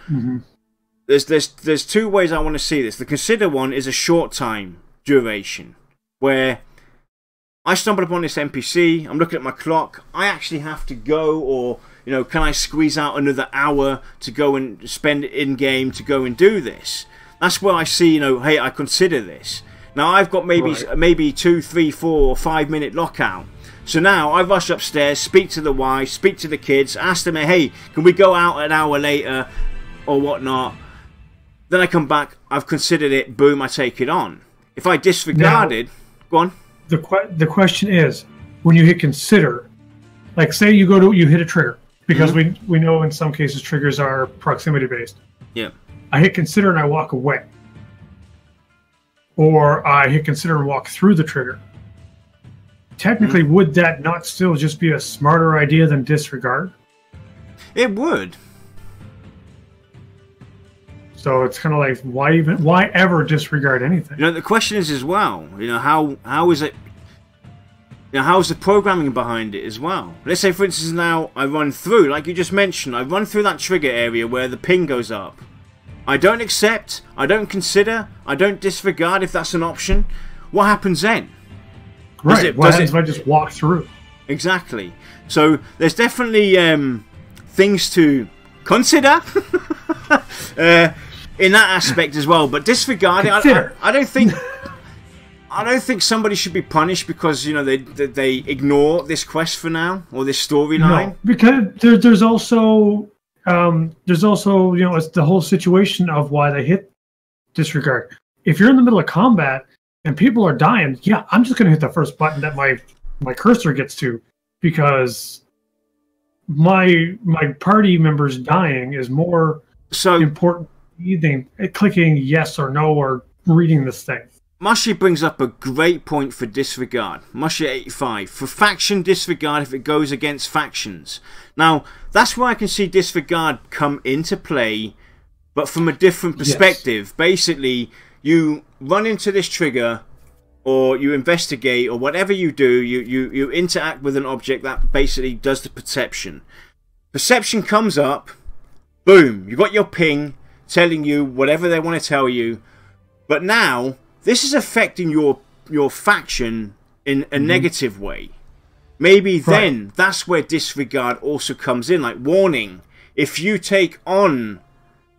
there's two ways I want to see this. The consider one is a short time duration where I stumbled upon this NPC, I'm looking at my clock, I actually have to go, or can I squeeze out another hour to go and spend it in game to go and do this? That's where I see, hey, I consider this. Now I've got maybe 2, 3, 4 or 5 minute lockout. So now I rush upstairs, speak to the wife, speak to the kids, ask them, hey, can we go out an hour later or whatnot? Then I come back, I've considered it, boom, I take it on. If I disregarded, go on. The question is, when you hit consider, like say you hit a trigger, because we know in some cases triggers are proximity based. Yeah. I hit consider and I walk away. Or I hit consider and walk through the trigger. Technically, would that not still just be a smarter idea than disregard? It would. So it's kind of like, why ever disregard anything? The question is as well, how is it, how is the programming behind it as well? Let's say, for instance, now I run through, like you just mentioned, I run through that trigger area where the ping goes up. I don't accept, I don't consider, I don't disregard if that's an option. What happens then? Right, what happens if I just walk through? Exactly. So there's definitely things to consider. In that aspect as well, but disregarding, I don't think somebody should be punished because they ignore this quest for now or this storyline. No, because there's also it's the whole situation of why they hit disregard. If you're in the middle of combat and people are dying, yeah, I'm just going to hit the first button that my cursor gets to, because my party members dying is more important than clicking yes or no or reading this thing. Mushy brings up a great point for disregard. Mushy85. For faction disregard if it goes against factions. Now, that's where I can see disregard come into play, but from a different perspective. Yes. Basically, you run into this trigger, or you investigate, or whatever you do, you interact with an object that basically does the perception. Perception comes up, boom, you got your ping telling you whatever they want to tell you, but now this is affecting your faction in a negative way. Maybe then that's where disregard also comes in, like warning. If you take on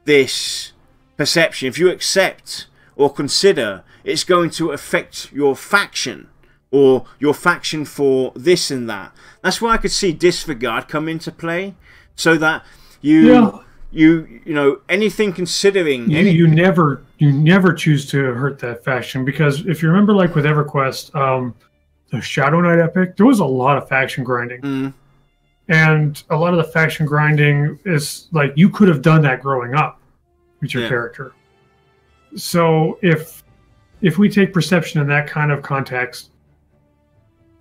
this perception, if you accept or consider, it's going to affect your faction, or your faction for this and that. That's where I could see disregard come into play, so that you know anything considering you never choose to hurt that faction, because if you remember, like with EverQuest, the Shadow Knight epic, there was a lot of faction grinding. And a lot of the faction grinding is like, you could have done that growing up with your character. So if we take perception in that kind of context,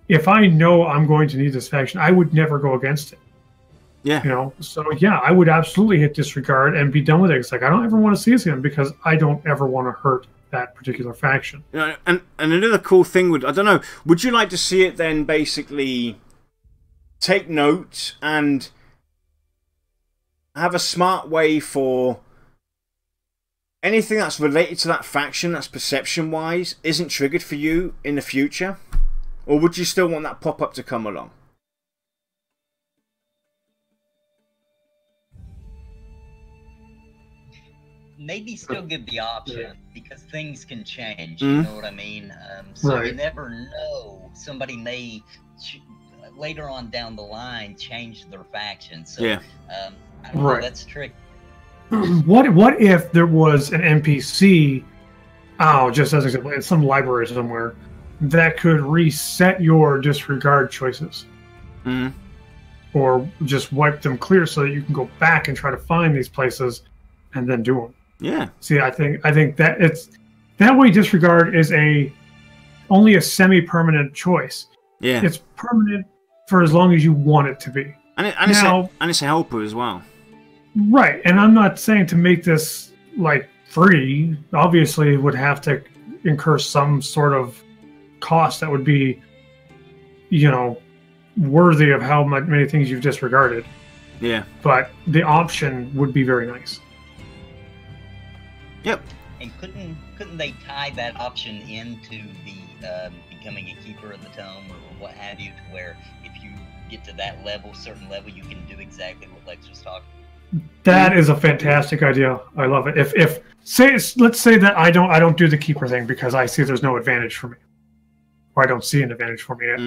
if I know I'm going to need this faction, I would never go against it. Yeah. So yeah, I would absolutely hit disregard and be done with it. It's like, I don't ever want to see this again, because I don't ever want to hurt that particular faction. And another cool thing would, I don't know, would you like to see it then basically take note and have a smart way for anything that's related to that faction that's perception-wise isn't triggered for you in the future? Or would you still want that pop-up to come along? Maybe still give the option, because things can change, you know what I mean? So you never know. Somebody may, later on down the line, change their faction. So, I don't know, that's tricky. What if there was an NPC, just as an example, in some library somewhere, that could reset your disregard choices? Or just wipe them clear so that you can go back and try to find these places and then do them. Yeah. See, I think that it's that way. Disregard is only a semi-permanent choice. Yeah. It's permanent for as long as you want it to be. And it's a helper as well. Right. And I'm not saying to make this like free. Obviously, it would have to incur some sort of cost that would be, worthy of how many things you've disregarded. Yeah. But the option would be very nice. Yep. And couldn't they tie that option into the becoming a keeper of the tome or what have you, to where if you get to that certain level, you can do exactly what Lex was talking about? That is a fantastic idea. I love it. Let's say that I don't do the keeper thing because I see there's no advantage for me, or I don't see an advantage for me yet.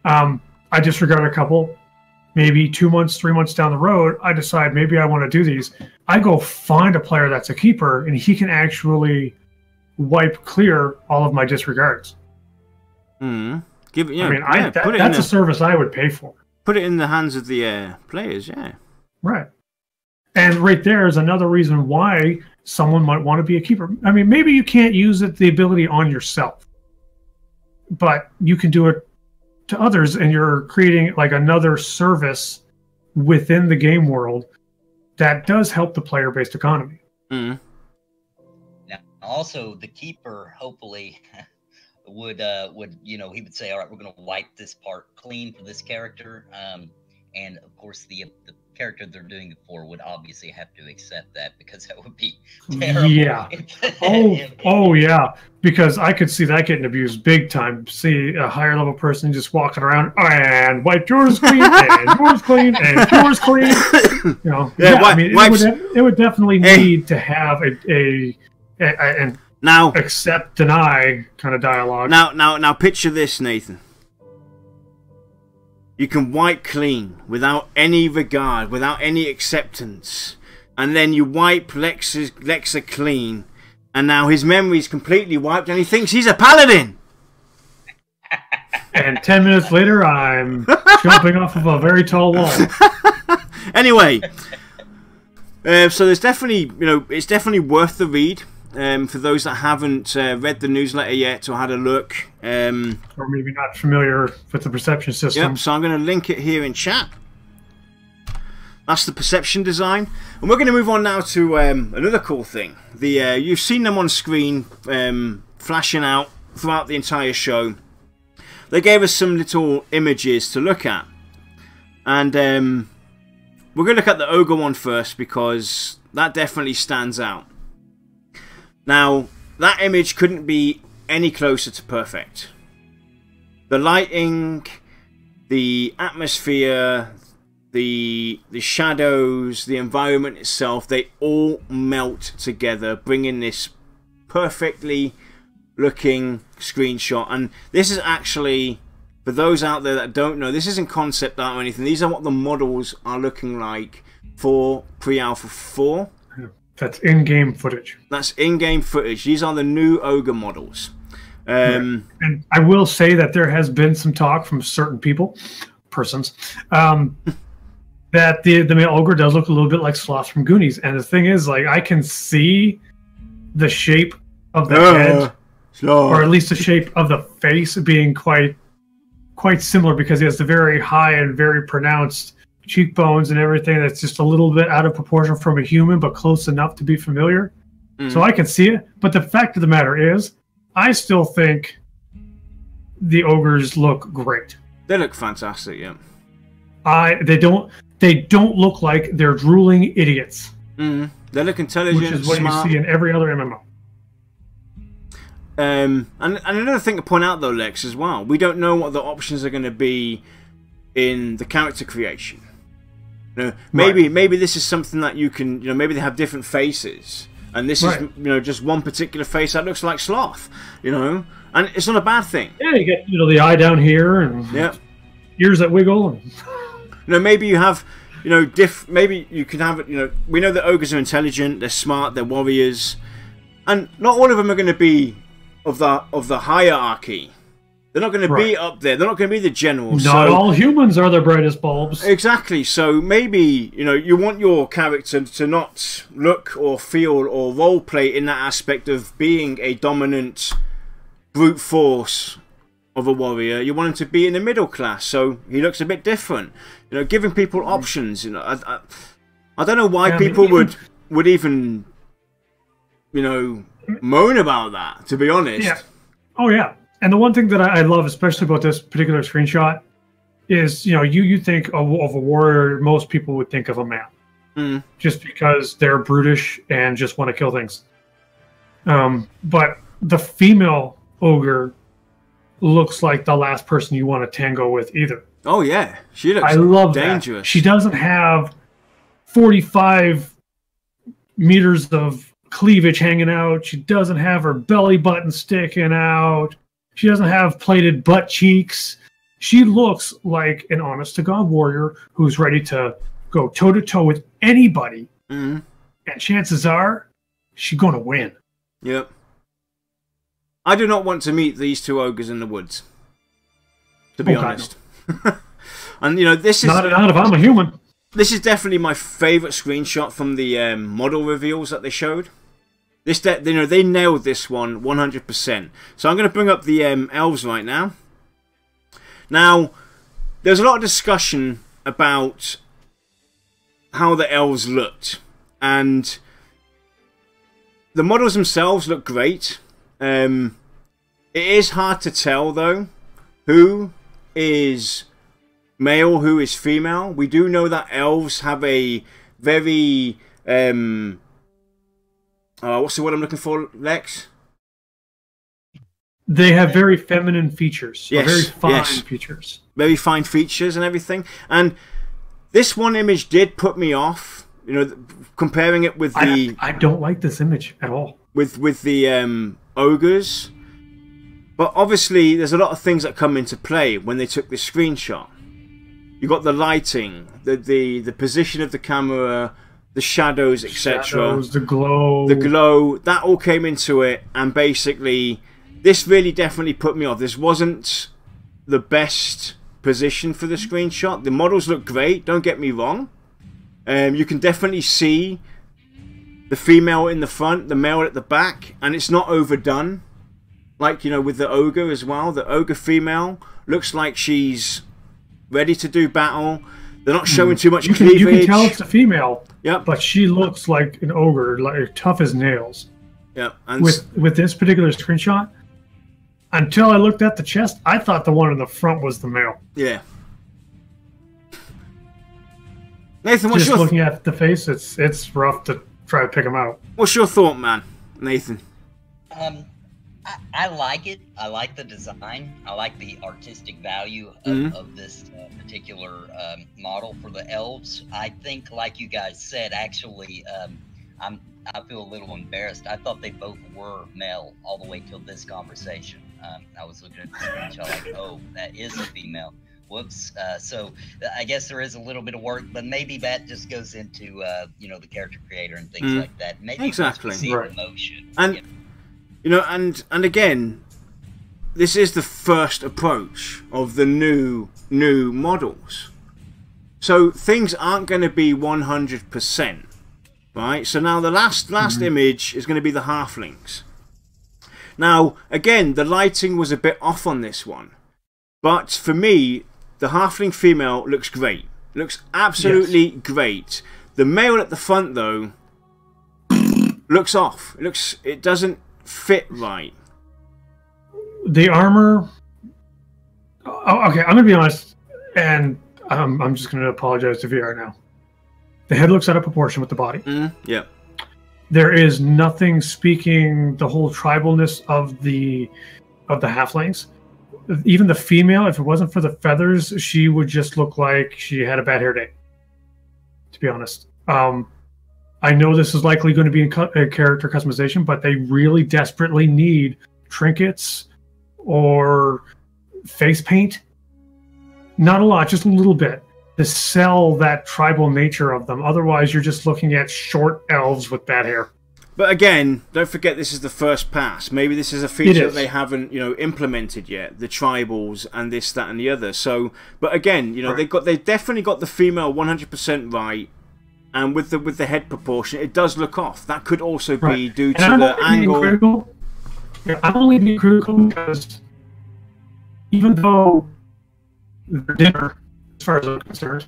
I disregard a couple. Maybe 2 months, 3 months down the road, I decide maybe I want to do these. I go find a player that's a keeper, and he can actually wipe clear all of my disregards. That's a service I would pay for. Put it in the hands of the players, yeah. Right. And right there is another reason why someone might want to be a keeper. I mean, maybe you can't use the ability on yourself, but you can do it to others, and you're creating like another service within the game world that does help the player-based economy. Now, also the keeper hopefully would he would say, all right, we're going to wipe this part clean for this character, and of course the character they're doing it for would obviously have to accept that, because that would be terrible. Yeah. Oh yeah, because I could see that getting abused big time. See a higher level person just walking around and wipe yours clean and yours clean and yours clean. It would definitely need to have an accept deny kind of dialogue. Now picture this, Nathan. You can wipe clean without any regard, without any acceptance. And then you wipe Lexa clean, and now his memory's completely wiped, and he thinks he's a paladin. And 10 minutes later, I'm jumping off of a very tall wall. Anyway, so there's definitely, it's definitely worth the read. For those that haven't read the newsletter yet or had a look. Or maybe not familiar with the perception system. Yep, so I'm going to link it here in chat. That's the perception design. And we're going to move on now to another cool thing. You've seen them on screen flashing out throughout the entire show. They gave us some little images to look at. And we're going to look at the ogre one first, because that definitely stands out. Now, that image couldn't be any closer to perfect. The lighting, the atmosphere, the shadows, the environment itself, they all melt together, bringing this perfectly looking screenshot. And this is actually, for those out there that don't know, this isn't concept art or anything. These are what the models are looking like for Pre-Alpha 4. That's in-game footage. That's in-game footage. These are the new ogre models. And I will say that there has been some talk from certain persons, that the male ogre does look a little bit like Sloth from Goonies. And the thing is, like, I can see the shape of the head, or at least the shape of the face being quite similar, because he has the very high and very pronounced cheekbones and everything that's just a little bit out of proportion from a human, but close enough to be familiar. So I can see it. But the fact of the matter is, I still think the ogres look great. They look fantastic, yeah. They don't look like they're drooling idiots. They look intelligent, which is what smart. you see in every other MMO. And another thing to point out though, Lex, as well, we don't know what the options are going to be in the character creation. You know, maybe this is something that you can, you know, maybe they have different faces, and this is, you know, just one particular face that looks like Sloth, you know, and it's not a bad thing. Yeah, you get, you know, the eye down here and ears that wiggle. And... You know, maybe you have, you know, maybe you can have, you know, we know that ogres are intelligent, they're smart, they're warriors, and not all of them are going to be of the hierarchy. They're not going to be up there. They're not going to be the generals. Not all humans are the brightest bulbs. Exactly. So maybe, you know, you want your character to not look or feel or role play in that aspect of being a dominant brute force of a warrior. You want him to be in the middle class, so he looks a bit different. You know, giving people options. You know, I don't know why people would even, you know, moan about that, to be honest. Yeah. Oh yeah. And the one thing that I love, especially about this particular screenshot, is, you know, you think of a warrior, most people would think of a man, just because they're brutish and just want to kill things. But the female ogre looks like the last person you want to tango with either. Oh yeah, she looks dangerous. That. She doesn't have 45 meters of cleavage hanging out. She doesn't have her belly button sticking out. She doesn't have plated butt cheeks. She looks like an honest-to-God warrior who's ready to go toe-to-toe with anybody. And chances are, she's going to win. Yep. I do not want to meet these two ogres in the woods, to be honest. No. And, you know, this is... Not if I'm a human. This is definitely my favourite screenshot from the model reveals that they showed. This, you know, they nailed this one 100%. So I'm going to bring up the elves right now. Now, there's a lot of discussion about how the elves looked, and the models themselves look great. It is hard to tell though who is male, who is female. We do know that elves have a very what's the word I'm looking for, Lex? They have very feminine features. Yes, very fine features. Very fine features and everything. And this one image did put me off. You know, comparing it with the... I don't like this image at all. With the ogres. But obviously, there's a lot of things that come into play when they took this screenshot. You got the lighting, the position of the camera, the shadows, etc. The glow. The glow. That all came into it, and basically, this really definitely put me off. This wasn't the best position for the screenshot. The models look great, don't get me wrong. You can definitely see the female in the front, the male at the back, and it's not overdone. Like, you know, with the ogre as well. The ogre female looks like she's ready to do battle. They're not showing too much cleavage. You can tell it's a female. Yep. But she looks like an ogre, like tough as nails. Yeah. And with this particular screenshot, until I looked at the chest, I thought the one in the front was the male. Yeah. Nathan, just looking at the face, it's rough to try to pick him out. What's your thought, man, Nathan? I like it. I like the design. I like the artistic value of this particular model for the elves. I think, like you guys said, actually, I feel a little embarrassed. I thought they both were male all the way till this conversation. I was looking at the screenshot like, oh, that is a female. Whoops. So I guess there is a little bit of work, but maybe that just goes into you know, the character creator and things like that. Maybe exactly. See emotion. And you know, and again, this is the first approach of the new models. So things aren't going to be 100%, right? So now the last image is going to be the halflings. Now, again, the lighting was a bit off on this one, but for me, the halfling female looks great. Looks absolutely great. The male at the front, though, looks off. It doesn't fit right. The armor. Oh, okay, I'm gonna be honest, and I'm just gonna apologize to VR now. The head looks out of proportion with the body. Yeah. There is nothing speaking the whole tribalness of the halflings. Even the female, if it wasn't for the feathers, she would just look like she had a bad hair day. To be honest, I know this is likely going to be a character customization, but they really desperately need trinkets or face paint. Not a lot, just a little bit, to sell that tribal nature of them. Otherwise, you're just looking at short elves with bad hair. But again, don't forget this is the first pass. Maybe this is a feature that they haven't, implemented yet. The tribals and this, that, and the other. So, but again, they've definitely got the female 100% right, and with the head proportion, it does look off. That could also be due to the angle. I'm only being critical because even though they're dinner, as far as I'm concerned,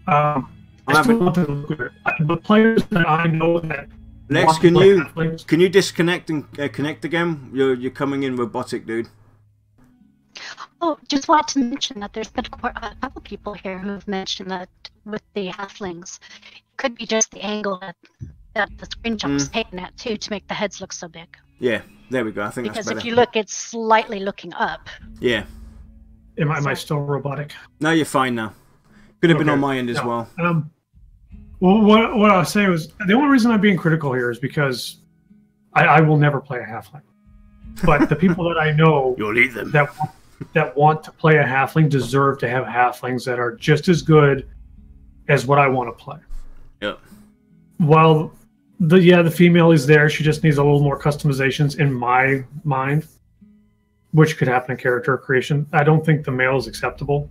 I still want to look good. The players that I know that. Lex, can you disconnect and connect again? You're coming in robotic, dude. Oh, just wanted to mention that there's been a couple people here who've mentioned that with the halflings, it could be just the angle that the screen jump is taken at too to make the heads look so big. Yeah, there we go. I think that's better. Because if you look, it's slightly looking up. Yeah. Am I still robotic? No, you're fine now. Could have been on my end as well. Well, what I was saying was, the only reason I'm being critical here is because I will never play a halfling. But the people that I know you'll eat them. that want to play a halfling deserve to have halflings that are just as good as what I want to play. Yep. While the female is there, she just needs a little more customizations in my mind, which could happen in character creation. I don't think the male is acceptable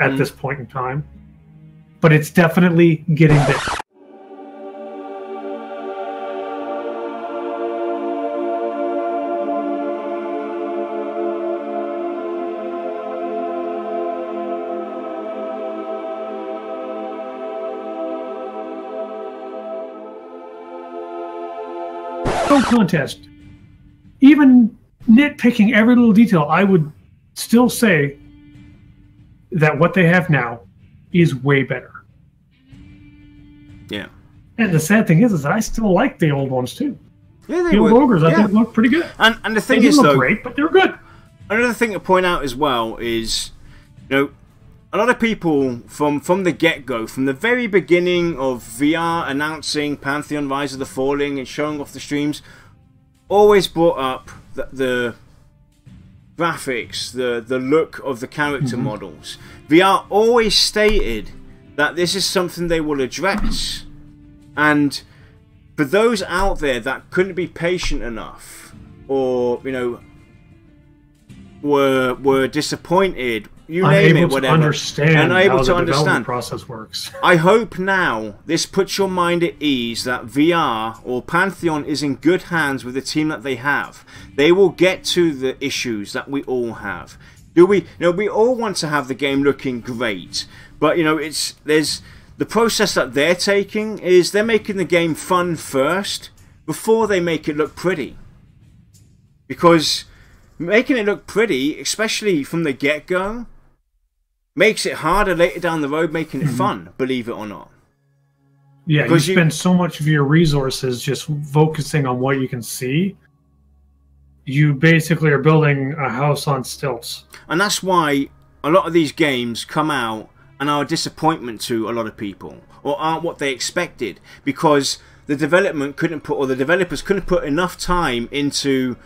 at this point in time. But it's definitely getting there. No contest. Even nitpicking every little detail, I would still say that what they have now is way better. Yeah. And the sad thing is that I still like the old ones too. Yeah, the old ogres, I think, look pretty good. And the thing they is, didn't though, look great, but they were good. Another thing to point out as well is, a lot of people from the get-go, from the very beginning of VR announcing Pantheon, Rise of the Falling, and showing off the streams, always brought up the graphics, the look of the character models. VR always stated that this is something they will address, and for those out there that couldn't be patient enough, or were disappointed, you name it, whatever, unable to understand, process works. I hope now this puts your mind at ease that VR or Pantheon is in good hands with the team that they have. They will get to the issues that we all have. We all want to have the game looking great. But there's the process that they're taking is they're making the game fun first before they make it look pretty. Because making it look pretty, especially from the get-go, makes it harder later down the road making it fun, believe it or not. Yeah, because you spend so much of your resources just focusing on what you can see. You basically are building a house on stilts. And that's why a lot of these games come out and are a disappointment to a lot of people, or aren't what they expected, because the development couldn't put, or the developers couldn't put enough time into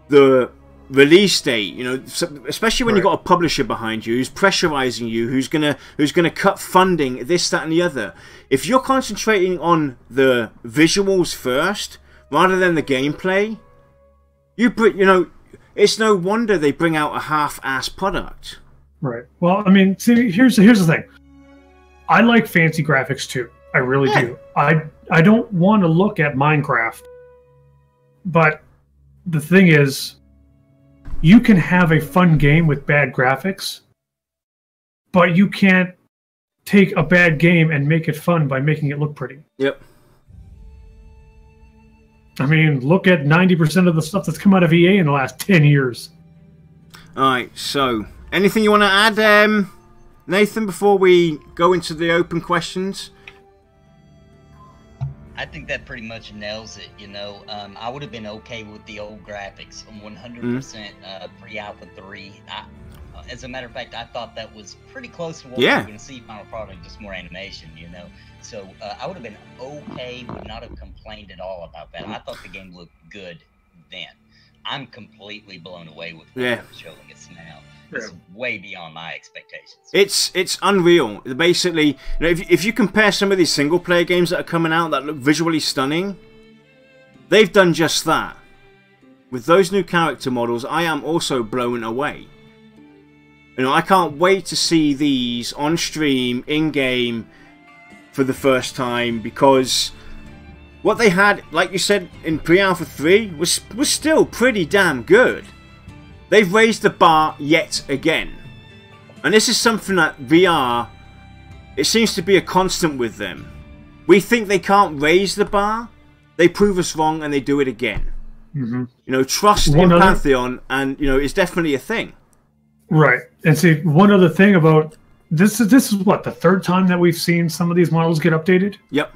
the release date. Especially when you've got a publisher behind you who's pressurizing you, who's gonna cut funding, this, that, and the other. If you're concentrating on the visuals first rather than the gameplay, it's no wonder they bring out a half-assed product. Right. Well, I mean, see, here's the thing. I like fancy graphics too. I really do. I don't want to look at Minecraft. But the thing is, you can have a fun game with bad graphics, but you can't take a bad game and make it fun by making it look pretty. Yep. I mean, look at 90% of the stuff that's come out of EA in the last 10 years. Alright, so anything you want to add, Nathan, before we go into the open questions? I think that pretty much nails it, you know. I would have been okay with the old graphics. I'm 100% pre-Alpha 3. As a matter of fact, I thought that was pretty close to what we were going to see final product, just more animation, you know. So I would have been okay, would not have complained at all about that. I thought the game looked good then. I'm completely blown away with what they're showing us now. It's way beyond my expectations. It's unreal. Basically, you know, if you compare some of these single player games that are coming out that look visually stunning, they've done just that. With those new character models, I am also blown away. You know, I can't wait to see these on stream, in game, for the first time, because what they had, like you said, in pre-Alpha 3 was still pretty damn good. They've raised the bar yet again. And this is something that VR, it seems to be a constant with them. We think they can't raise the bar, they prove us wrong and they do it again. You know, trust in Pantheon, and, you know, it's definitely a thing. Right. And see, one other thing about this is what, the third time that we've seen some of these models get updated? Yep.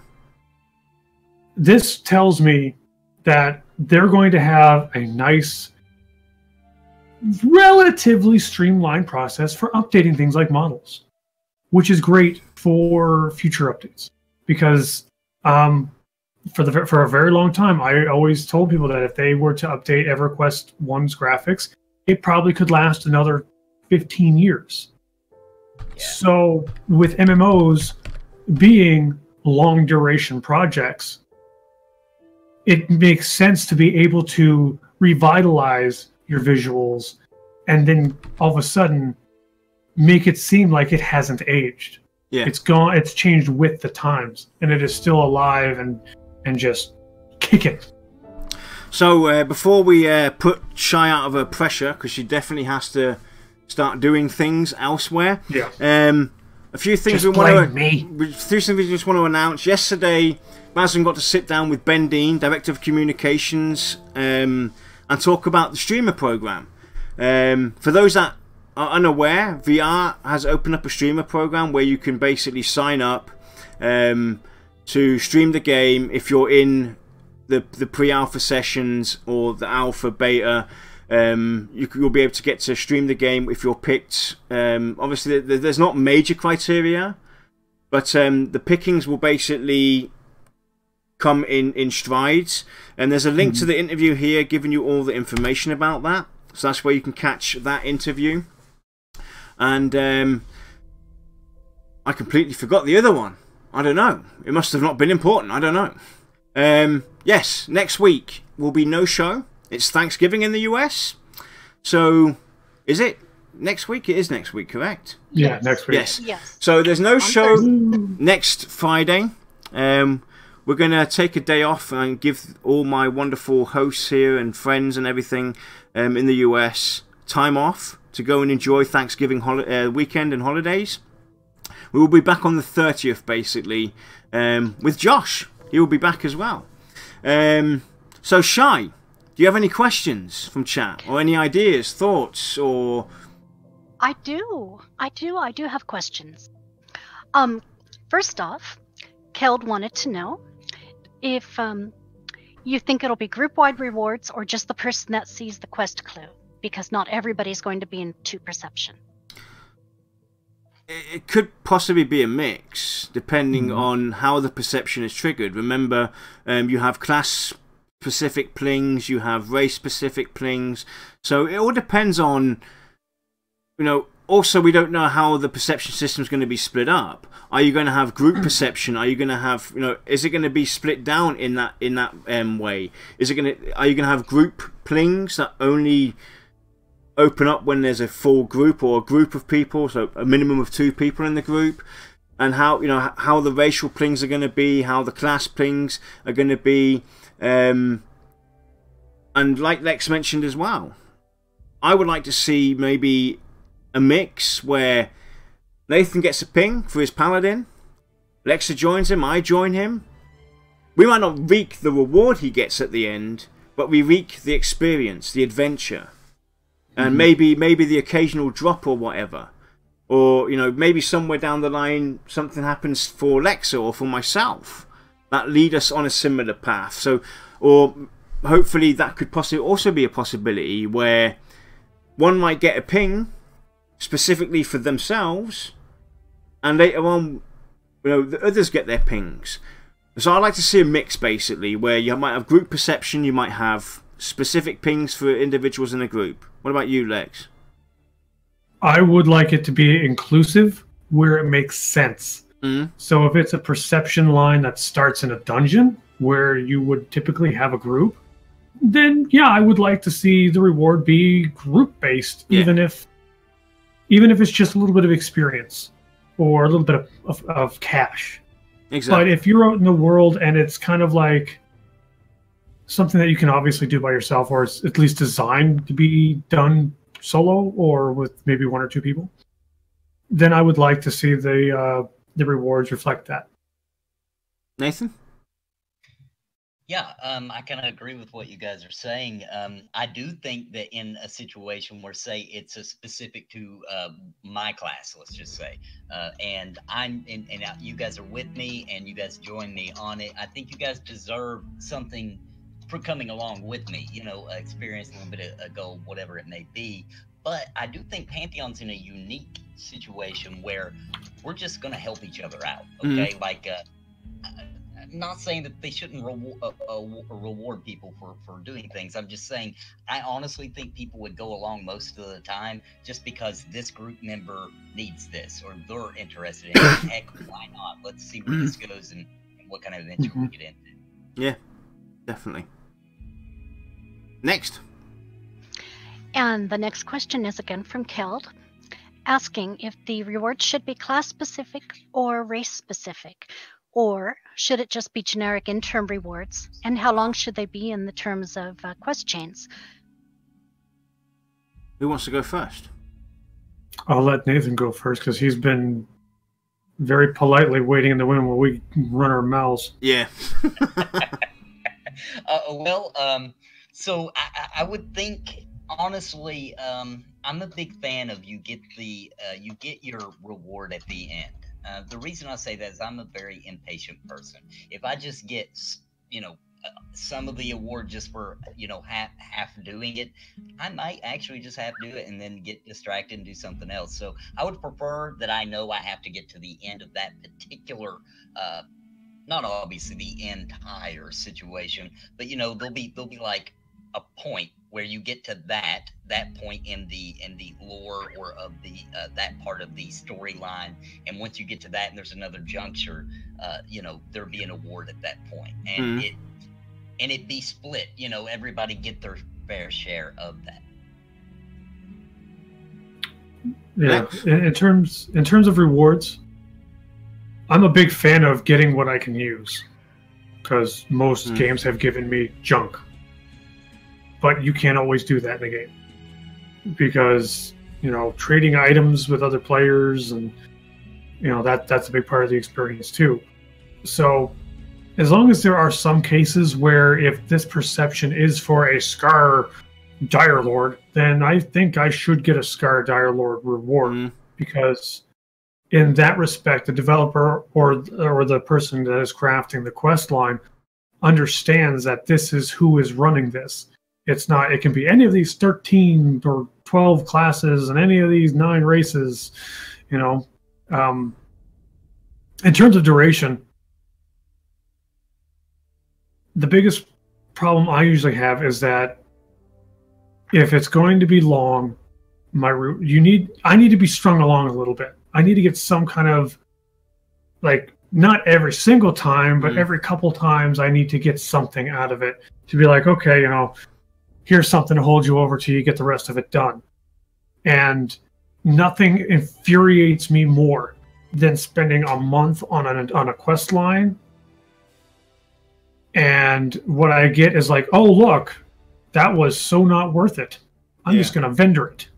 This tells me that they're going to have a nice, relatively streamlined process for updating things like models, which is great for future updates. Because for a very long time, I always told people that if they were to update EverQuest 1's graphics, it probably could last another 15 years. So with MMOs being long duration projects, it makes sense to be able to revitalize your visuals and then all of a sudden make it seem like it hasn't aged. It's changed with the times, and it is still alive and just kicking. So before we put Shy out of her pressure, because she definitely has to start doing things elsewhere. A few things we just want to announce. Yesterday, Mazen got to sit down with Ben Dean, Director of Communications, and talk about the streamer program. For those that are unaware, VR has opened up a streamer program where you can basically sign up to stream the game if you're in the pre-alpha sessions or the alpha, beta. You'll be able to get to stream the game if you're picked. Obviously, there's not major criteria, but the pickings will basically come in strides. And there's a link to the interview here giving you all the information about that. So that's where you can catch that interview. And I completely forgot the other one. I don't know. It must have not been important. I don't know. Yes, next week will be no show. It's Thanksgiving in the US. So, is it next week? It is next week, correct? Yeah, next week. Yes. So, there's no show next Friday. We're going to take a day off and give all my wonderful hosts here and friends and everything in the US time off to go and enjoy Thanksgiving weekend and holidays. We will be back on the 30th, basically, with Josh. He will be back as well. So, Shy, do you have any questions from chat or any ideas, thoughts, or? I do have questions. First off, Keld wanted to know if you think it'll be group-wide rewards or just the person that sees the quest clue, because not everybody's going to be into perception. It could possibly be a mix, depending on how the perception is triggered. Remember, you have class-specific plings, you have race-specific plings, so it all depends on, you know. Also, we don't know how the perception system is going to be split up. Are you going to have group perception? Are you going to have, you know, is it going to be split down in that way? Are you going to have group plings that only open up when there's a full group or a group of people, so a minimum of 2 people in the group? And how, you know, how the racial plings are going to be, how the class plings are going to be, and like Lex mentioned as well, I would like to see maybe a mix where Nathan gets a ping for his paladin, Lexa joins him, I join him. We might not reap the reward he gets at the end, but we reap the experience, the adventure, and maybe the occasional drop or whatever, Or, you know, maybe somewhere down the line something happens for Lexa or for myself that lead us on a similar path. So, or hopefully that could possibly also be a possibility where one might get a ping specifically for themselves, and later on, you know, the others get their pings. So I like to see a mix, basically, where you might have group perception, you might have specific pings for individuals in a group. What about you, Lex? I would like it to be inclusive where it makes sense. So if it's a perception line that starts in a dungeon where you would typically have a group, then yeah, I would like to see the reward be group based, even if it's just a little bit of experience or a little bit of cash. Exactly. But if you're out in the world and it's kind of like something that you can obviously do by yourself, or it's at least designed to be done solo or with maybe one or two people, then I would like to see the rewards reflect that. Nathan? Yeah, I kind of agree with what you guys are saying. I do think that in a situation where, say, it's a specific to my class, let's just say, and you guys are with me and you guys join me on it, I think you guys deserve something for coming along with me, you know, experience a little bit of gold, whatever it may be. But I do think Pantheon's in a unique situation where we're just going to help each other out, okay? Like, I'm not saying that they shouldn't reward people for doing things. I'm just saying I honestly think people would go along most of the time just because this group member needs this or they're interested in it. Heck, why not? Let's see where this goes and what kind of adventure we get into. Yeah, definitely. Next. And the next question is again from Keld, asking if the rewards should be class-specific or race-specific, or should it just be generic in-term rewards, and how long should they be in the terms of quest chains? Who wants to go first? I'll let Nathan go first because he's been very politely waiting in the wind while we run our mouths. Yeah. So I would think, honestly, I'm a big fan of you get your reward at the end. The reason I say that is I'm a very impatient person. If I just get, you know, some of the award just for, you know, half doing it, I might actually just have to do it and then get distracted and do something else. So I would prefer that I know I have to get to the end of that particular, not obviously the entire situation, but, you know, there'll be like a point where you get to that point in the lore or of the that part of the storyline, and once you get to that and there's another juncture, you know, there'll be an award at that point, and it be split, you know, everybody get their fair share of that. Yeah, in terms of rewards, I'm a big fan of getting what I can use, because most games have given me junk. But you can't always do that in a game, because, you know, trading items with other players, and, you know, that's a big part of the experience too. So as long as there are some cases where if this perception is for a Scar Dire Lord, then I think I should get a Scar Dire Lord reward, because in that respect, the developer or the person that is crafting the quest line understands that this is who is running this. It's not, it can be any of these 13 or 12 classes and any of these 9 races, you know. In terms of duration, the biggest problem I usually have is that if it's going to be long, I need to be strung along a little bit. I need to get some kind of, like, not every single time, but every couple times I need to get something out of it to be like, okay, you know, here's something to hold you over till you get the rest of it done. And nothing infuriates me more than spending a month on a quest line, and what I get is like, oh, look, that was so not worth it. I'm just going to vendor it.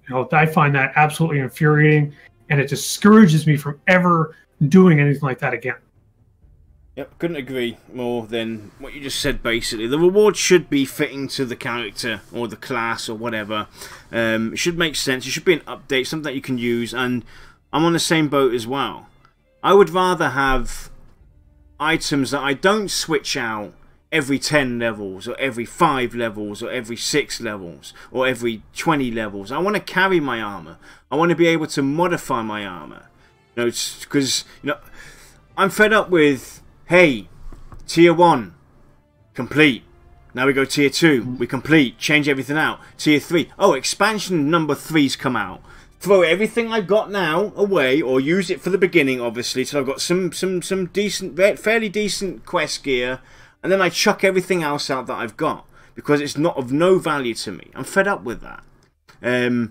You know, I find that absolutely infuriating, and it discourages me from ever doing anything like that again. Yep, couldn't agree more than what you just said, basically. The reward should be fitting to the character or the class or whatever. It should make sense. It should be an update, something that you can use, and I'm on the same boat as well. I would rather have items that I don't switch out every 10 levels, or every 5 levels, or every 6 levels, or every 20 levels. I want to carry my armor. I want to be able to modify my armor. You know, because I'm fed up with, hey, tier 1 complete. Now we go tier 2, we complete, change everything out. Tier 3, oh, expansion number 3's come out. Throw everything I've got now away, or use it for the beginning, obviously, so I've got some decent, fairly decent quest gear, and then I chuck everything else out that I've got, because it's not of no value to me. I'm fed up with that. The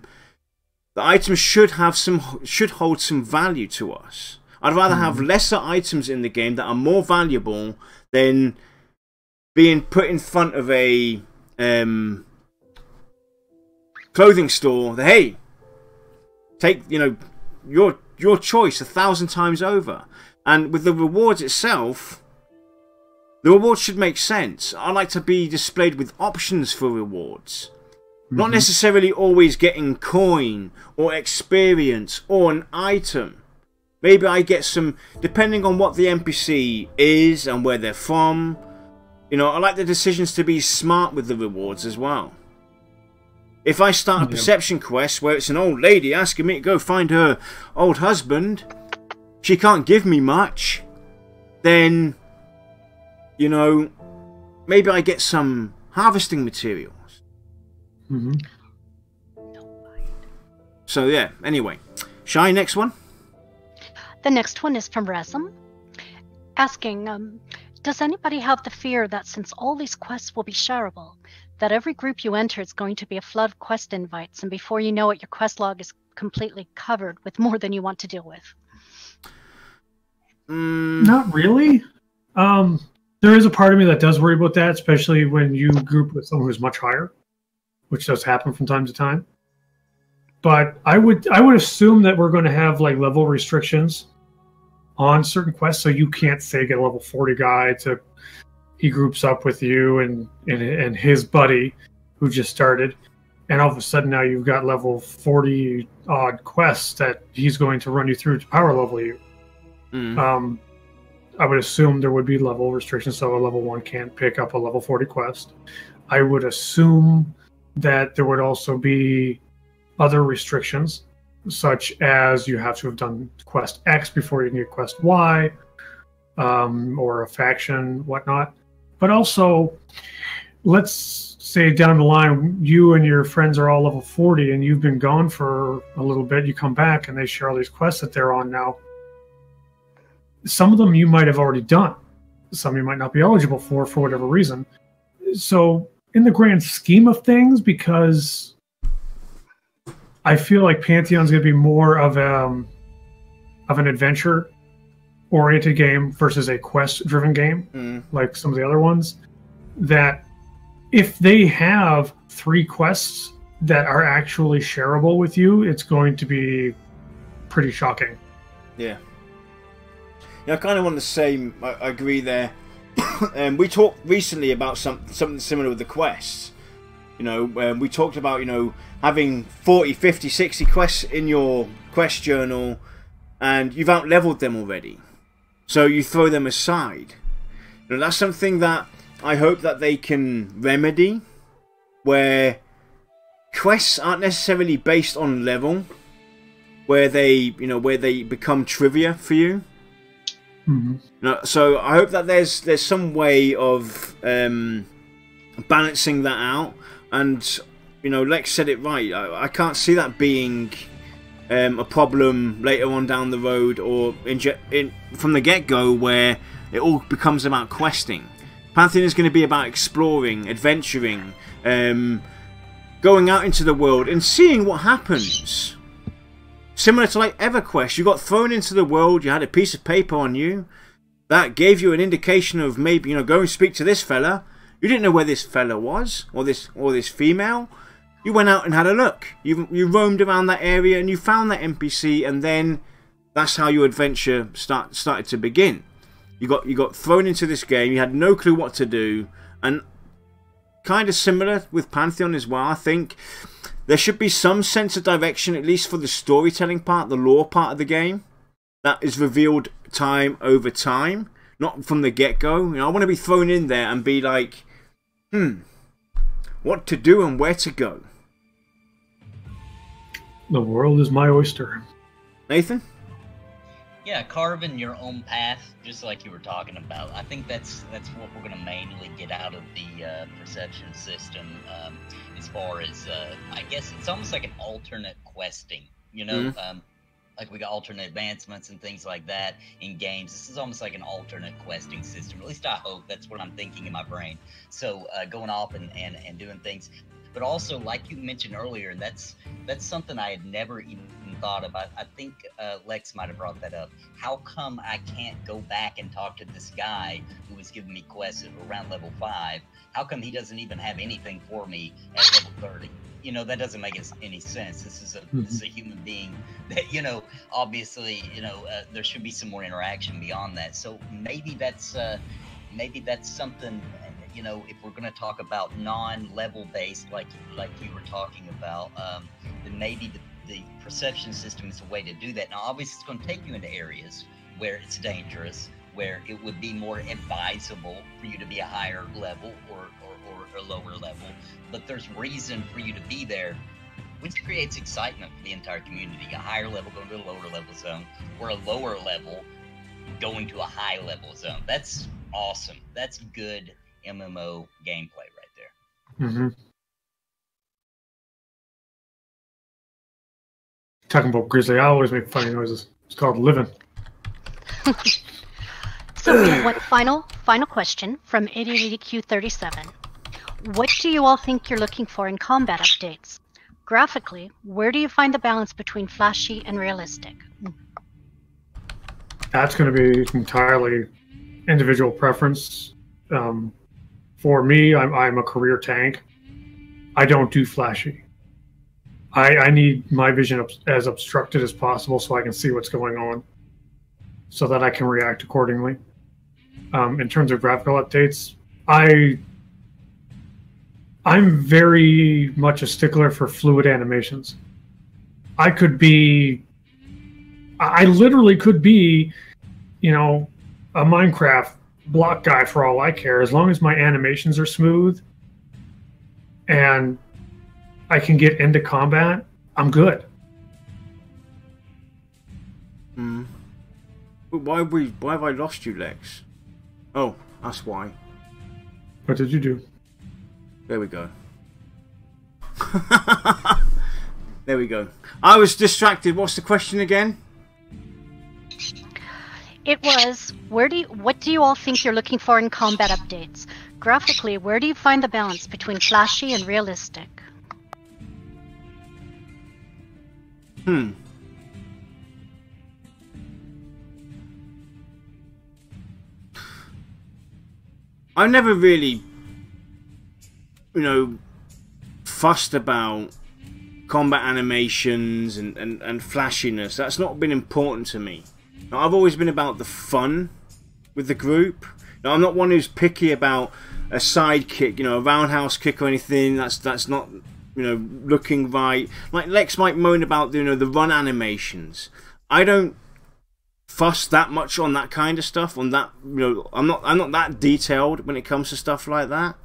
items should hold some value to us. I'd rather have lesser items in the game that are more valuable than being put in front of a clothing store that, hey, take, your choice 1,000 times over. And with the rewards itself, the rewards should make sense. I like to be displayed with options for rewards. Not necessarily always getting coin or experience or an item. Maybe I get some, depending on what the NPC is and where they're from. I like the decisions to be smart with the rewards as well. If I start a perception quest where it's an old lady asking me to go find her old husband, she can't give me much, then, maybe I get some harvesting materials. So yeah, anyway. Shy, next one? The next one is from Resum, asking, does anybody have the fear that since all these quests will be shareable, that every group you enter is going to be a flood of quest invites, and before you know it, your quest log is completely covered with more than you want to deal with? Not really. There is a part of me that does worry about that, especially when you group with someone who's much higher, which does happen from time to time. But I would assume that we're going to have like level restrictions on certain quests, so you can't say get a level 40 guy to he groups up with you and his buddy who just started, and all of a sudden now you've got level 40 odd quests that he's going to run you through to power level you. I would assume there would be level restrictions, so a level 1 can't pick up a level 40 quest. I would assume that there would also be other restrictions, such as you have to have done quest X before you can get quest Y, or a faction, whatnot. But also, let's say down the line, you and your friends are all level 40 and you've been gone for a little bit, you come back and they share all these quests that they're on now. Some of them you might have already done. Some you might not be eligible for whatever reason. So, in the grand scheme of things, because I feel like Pantheon's going to be more of an adventure-oriented game versus a quest-driven game, like some of the other ones, that if they have 3 quests that are actually shareable with you, it's going to be pretty shocking. Yeah. I kind of want the same. I agree there. We talked recently about something similar with the quests. We talked about, having 40, 50, 60 quests in your quest journal, and you've out-leveled them already. So you throw them aside. That's something that I hope that they can remedy, where quests aren't necessarily based on level, where they become trivia for you. So I hope that there's some way of balancing that out. And Lex said it right. I can't see that being a problem later on down the road, or from the get-go, where it all becomes about questing. Pantheon is going to be about exploring, adventuring, going out into the world and seeing what happens. Similar to like EverQuest, you got thrown into the world, you had a piece of paper on you that gave you an indication of maybe, go and speak to this fella. You didn't know where this fella was, or this female. You went out and had a look. You roamed around that area and you found that NPC, and then that's how your adventure started to begin. You got thrown into this game. You had no clue what to do, and kind of similar with Pantheon as well. I think there should be some sense of direction, at least for the storytelling part, the lore part of the game, that is revealed time over time, not from the get-go. You know, I want to be thrown in there and be like, what to do and where to go. The world is my oyster. Nathan? Yeah, carving your own path, just like you were talking about. I think that's what we're going to mainly get out of the perception system. As far as, I guess it's almost like an alternate questing. You know, like we got alternate advancements and things like that in games. This is almost like an alternate questing system. At least I hope that's what I'm thinking in my brain. So going off and doing things. But also, like you mentioned earlier, that's something I had never even thought about. I think Lex might have brought that up. How come I can't go back and talk to this guy who was giving me quests at around level 5? How come he doesn't even have anything for me at level 30? You know, that doesn't make any sense. This is a human being that, you know, obviously, you know, there should be some more interaction beyond that. So maybe that's something. You know, if we're going to talk about non-level based, like you were talking about, then maybe the perception system is a way to do that. Now, obviously, it's going to take you into areas where it's dangerous, where it would be more advisable for you to be a higher level or a lower level. But there's reason for you to be there, which creates excitement for the entire community. A higher level going to a lower level zone, or a lower level going to a high level zone. That's awesome. That's good MMO gameplay right there. Talking about Grizzly, I always make funny noises. It's called living. So we have one final question from 8080Q37. What do you all think you're looking for in combat updates? Graphically, where do you find the balance between flashy and realistic? That's going to be entirely individual preference. For me, I'm a career tank. I don't do flashy. I need my vision as obstructed as possible so I can see what's going on, so that I can react accordingly. In terms of graphical updates, I'm very much a stickler for fluid animations. I literally could be, you know, a Minecraft block guy for all I care. As long as my animations are smooth and I can get into combat, I'm good. But why have I lost you, Lex? Oh, that's why. What did you do? There we go. There we go. I was distracted. What's the question again? It was, what do you all think you're looking for in combat updates? Graphically, where do you find the balance between flashy and realistic? I never really, you know, fussed about combat animations and flashiness. That's not been important to me. Now, I've always been about the fun with the group. Now, I'm not one who's picky about a side kick, you know, a roundhouse kick or anything. That's not, you know, looking right. Like Lex might moan about, you know, the run animations. I don't fuss that much on that kind of stuff. On that, you know, I'm not that detailed when it comes to stuff like that.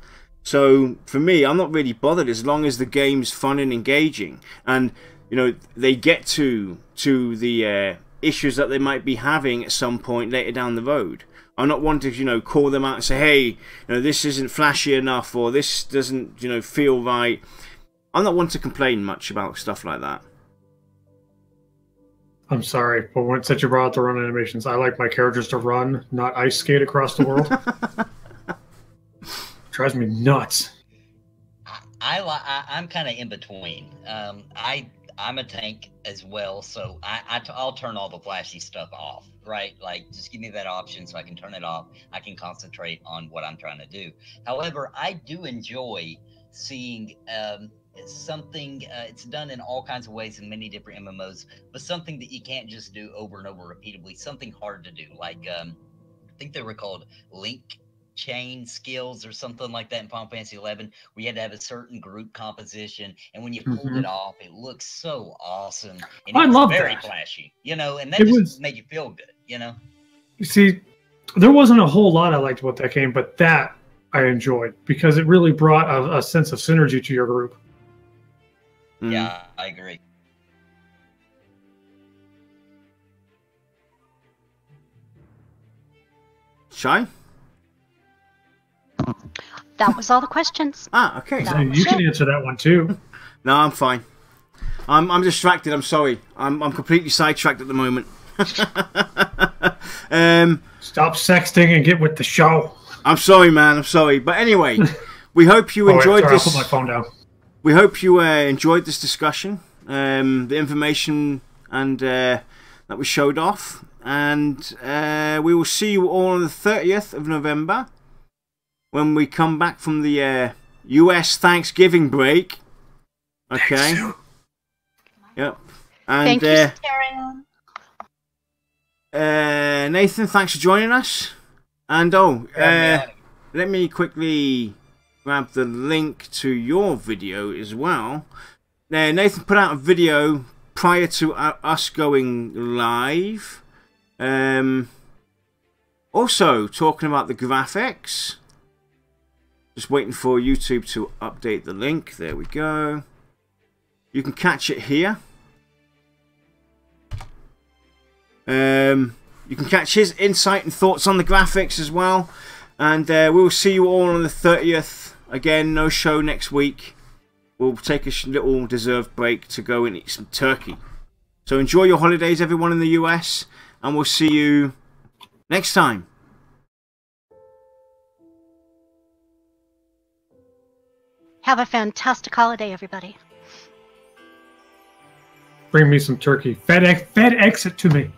So for me, I'm not really bothered as long as the game's fun and engaging, and you know they get to the issues that they might be having at some point later down the road. I'm not one to, you know, call them out and say, hey, you know, this isn't flashy enough, or this doesn't, you know, feel right. I'm not one to complain much about stuff like that. I'm sorry, but since you brought out the run animations, I like my characters to run, not ice skate across the world. Drives me nuts. I'm kind of in between. I'm a tank as well, so I'll turn all the flashy stuff off, right? Like, just give me that option so I can turn it off. I can concentrate on what I'm trying to do. However, I do enjoy seeing something, it's done in all kinds of ways in many different MMOs, but something that you can't just do over and over repeatedly, something hard to do, like think they were called link chain skills or something like that in Final Fantasy 11. We had to have a certain group composition, and when you pulled it off, it looked so awesome. And I it was love very that. flashy, you know, and that It just was- made you feel good, you know. You see, there wasn't a whole lot I liked about that game, but that I enjoyed because it really brought a sense of synergy to your group. Yeah, I agree. Shy? That was all the questions. Ah, okay. That was You can it. answer that one too. No, I'm fine. I'm distracted. I'm sorry. I'm completely sidetracked at the moment. Stop sexting and get with the show. I'm sorry, man. I'm sorry. But anyway, we hope you Oh, wait, enjoyed sorry, this. I'll put my phone down. We hope you enjoyed this discussion, the information and that we showed off, and we will see you all on the 30th of November when we come back from the US Thanksgiving break. Okay. Yep. And Thank you, Sarah. Nathan, thanks for joining us. And let me quickly grab the link to your video as well. Nathan put out a video prior to us going live. Also talking about the graphics. Just waiting for YouTube to update the link. There we go. You can catch it here. You can catch his insight and thoughts on the graphics as well. And we will see you all on the 30th. Again, no show next week. We'll take a little deserved break to go and eat some turkey. So enjoy your holidays, everyone in the US. And we'll see you next time. Have a fantastic holiday, everybody. Bring me some turkey. FedEx it to me.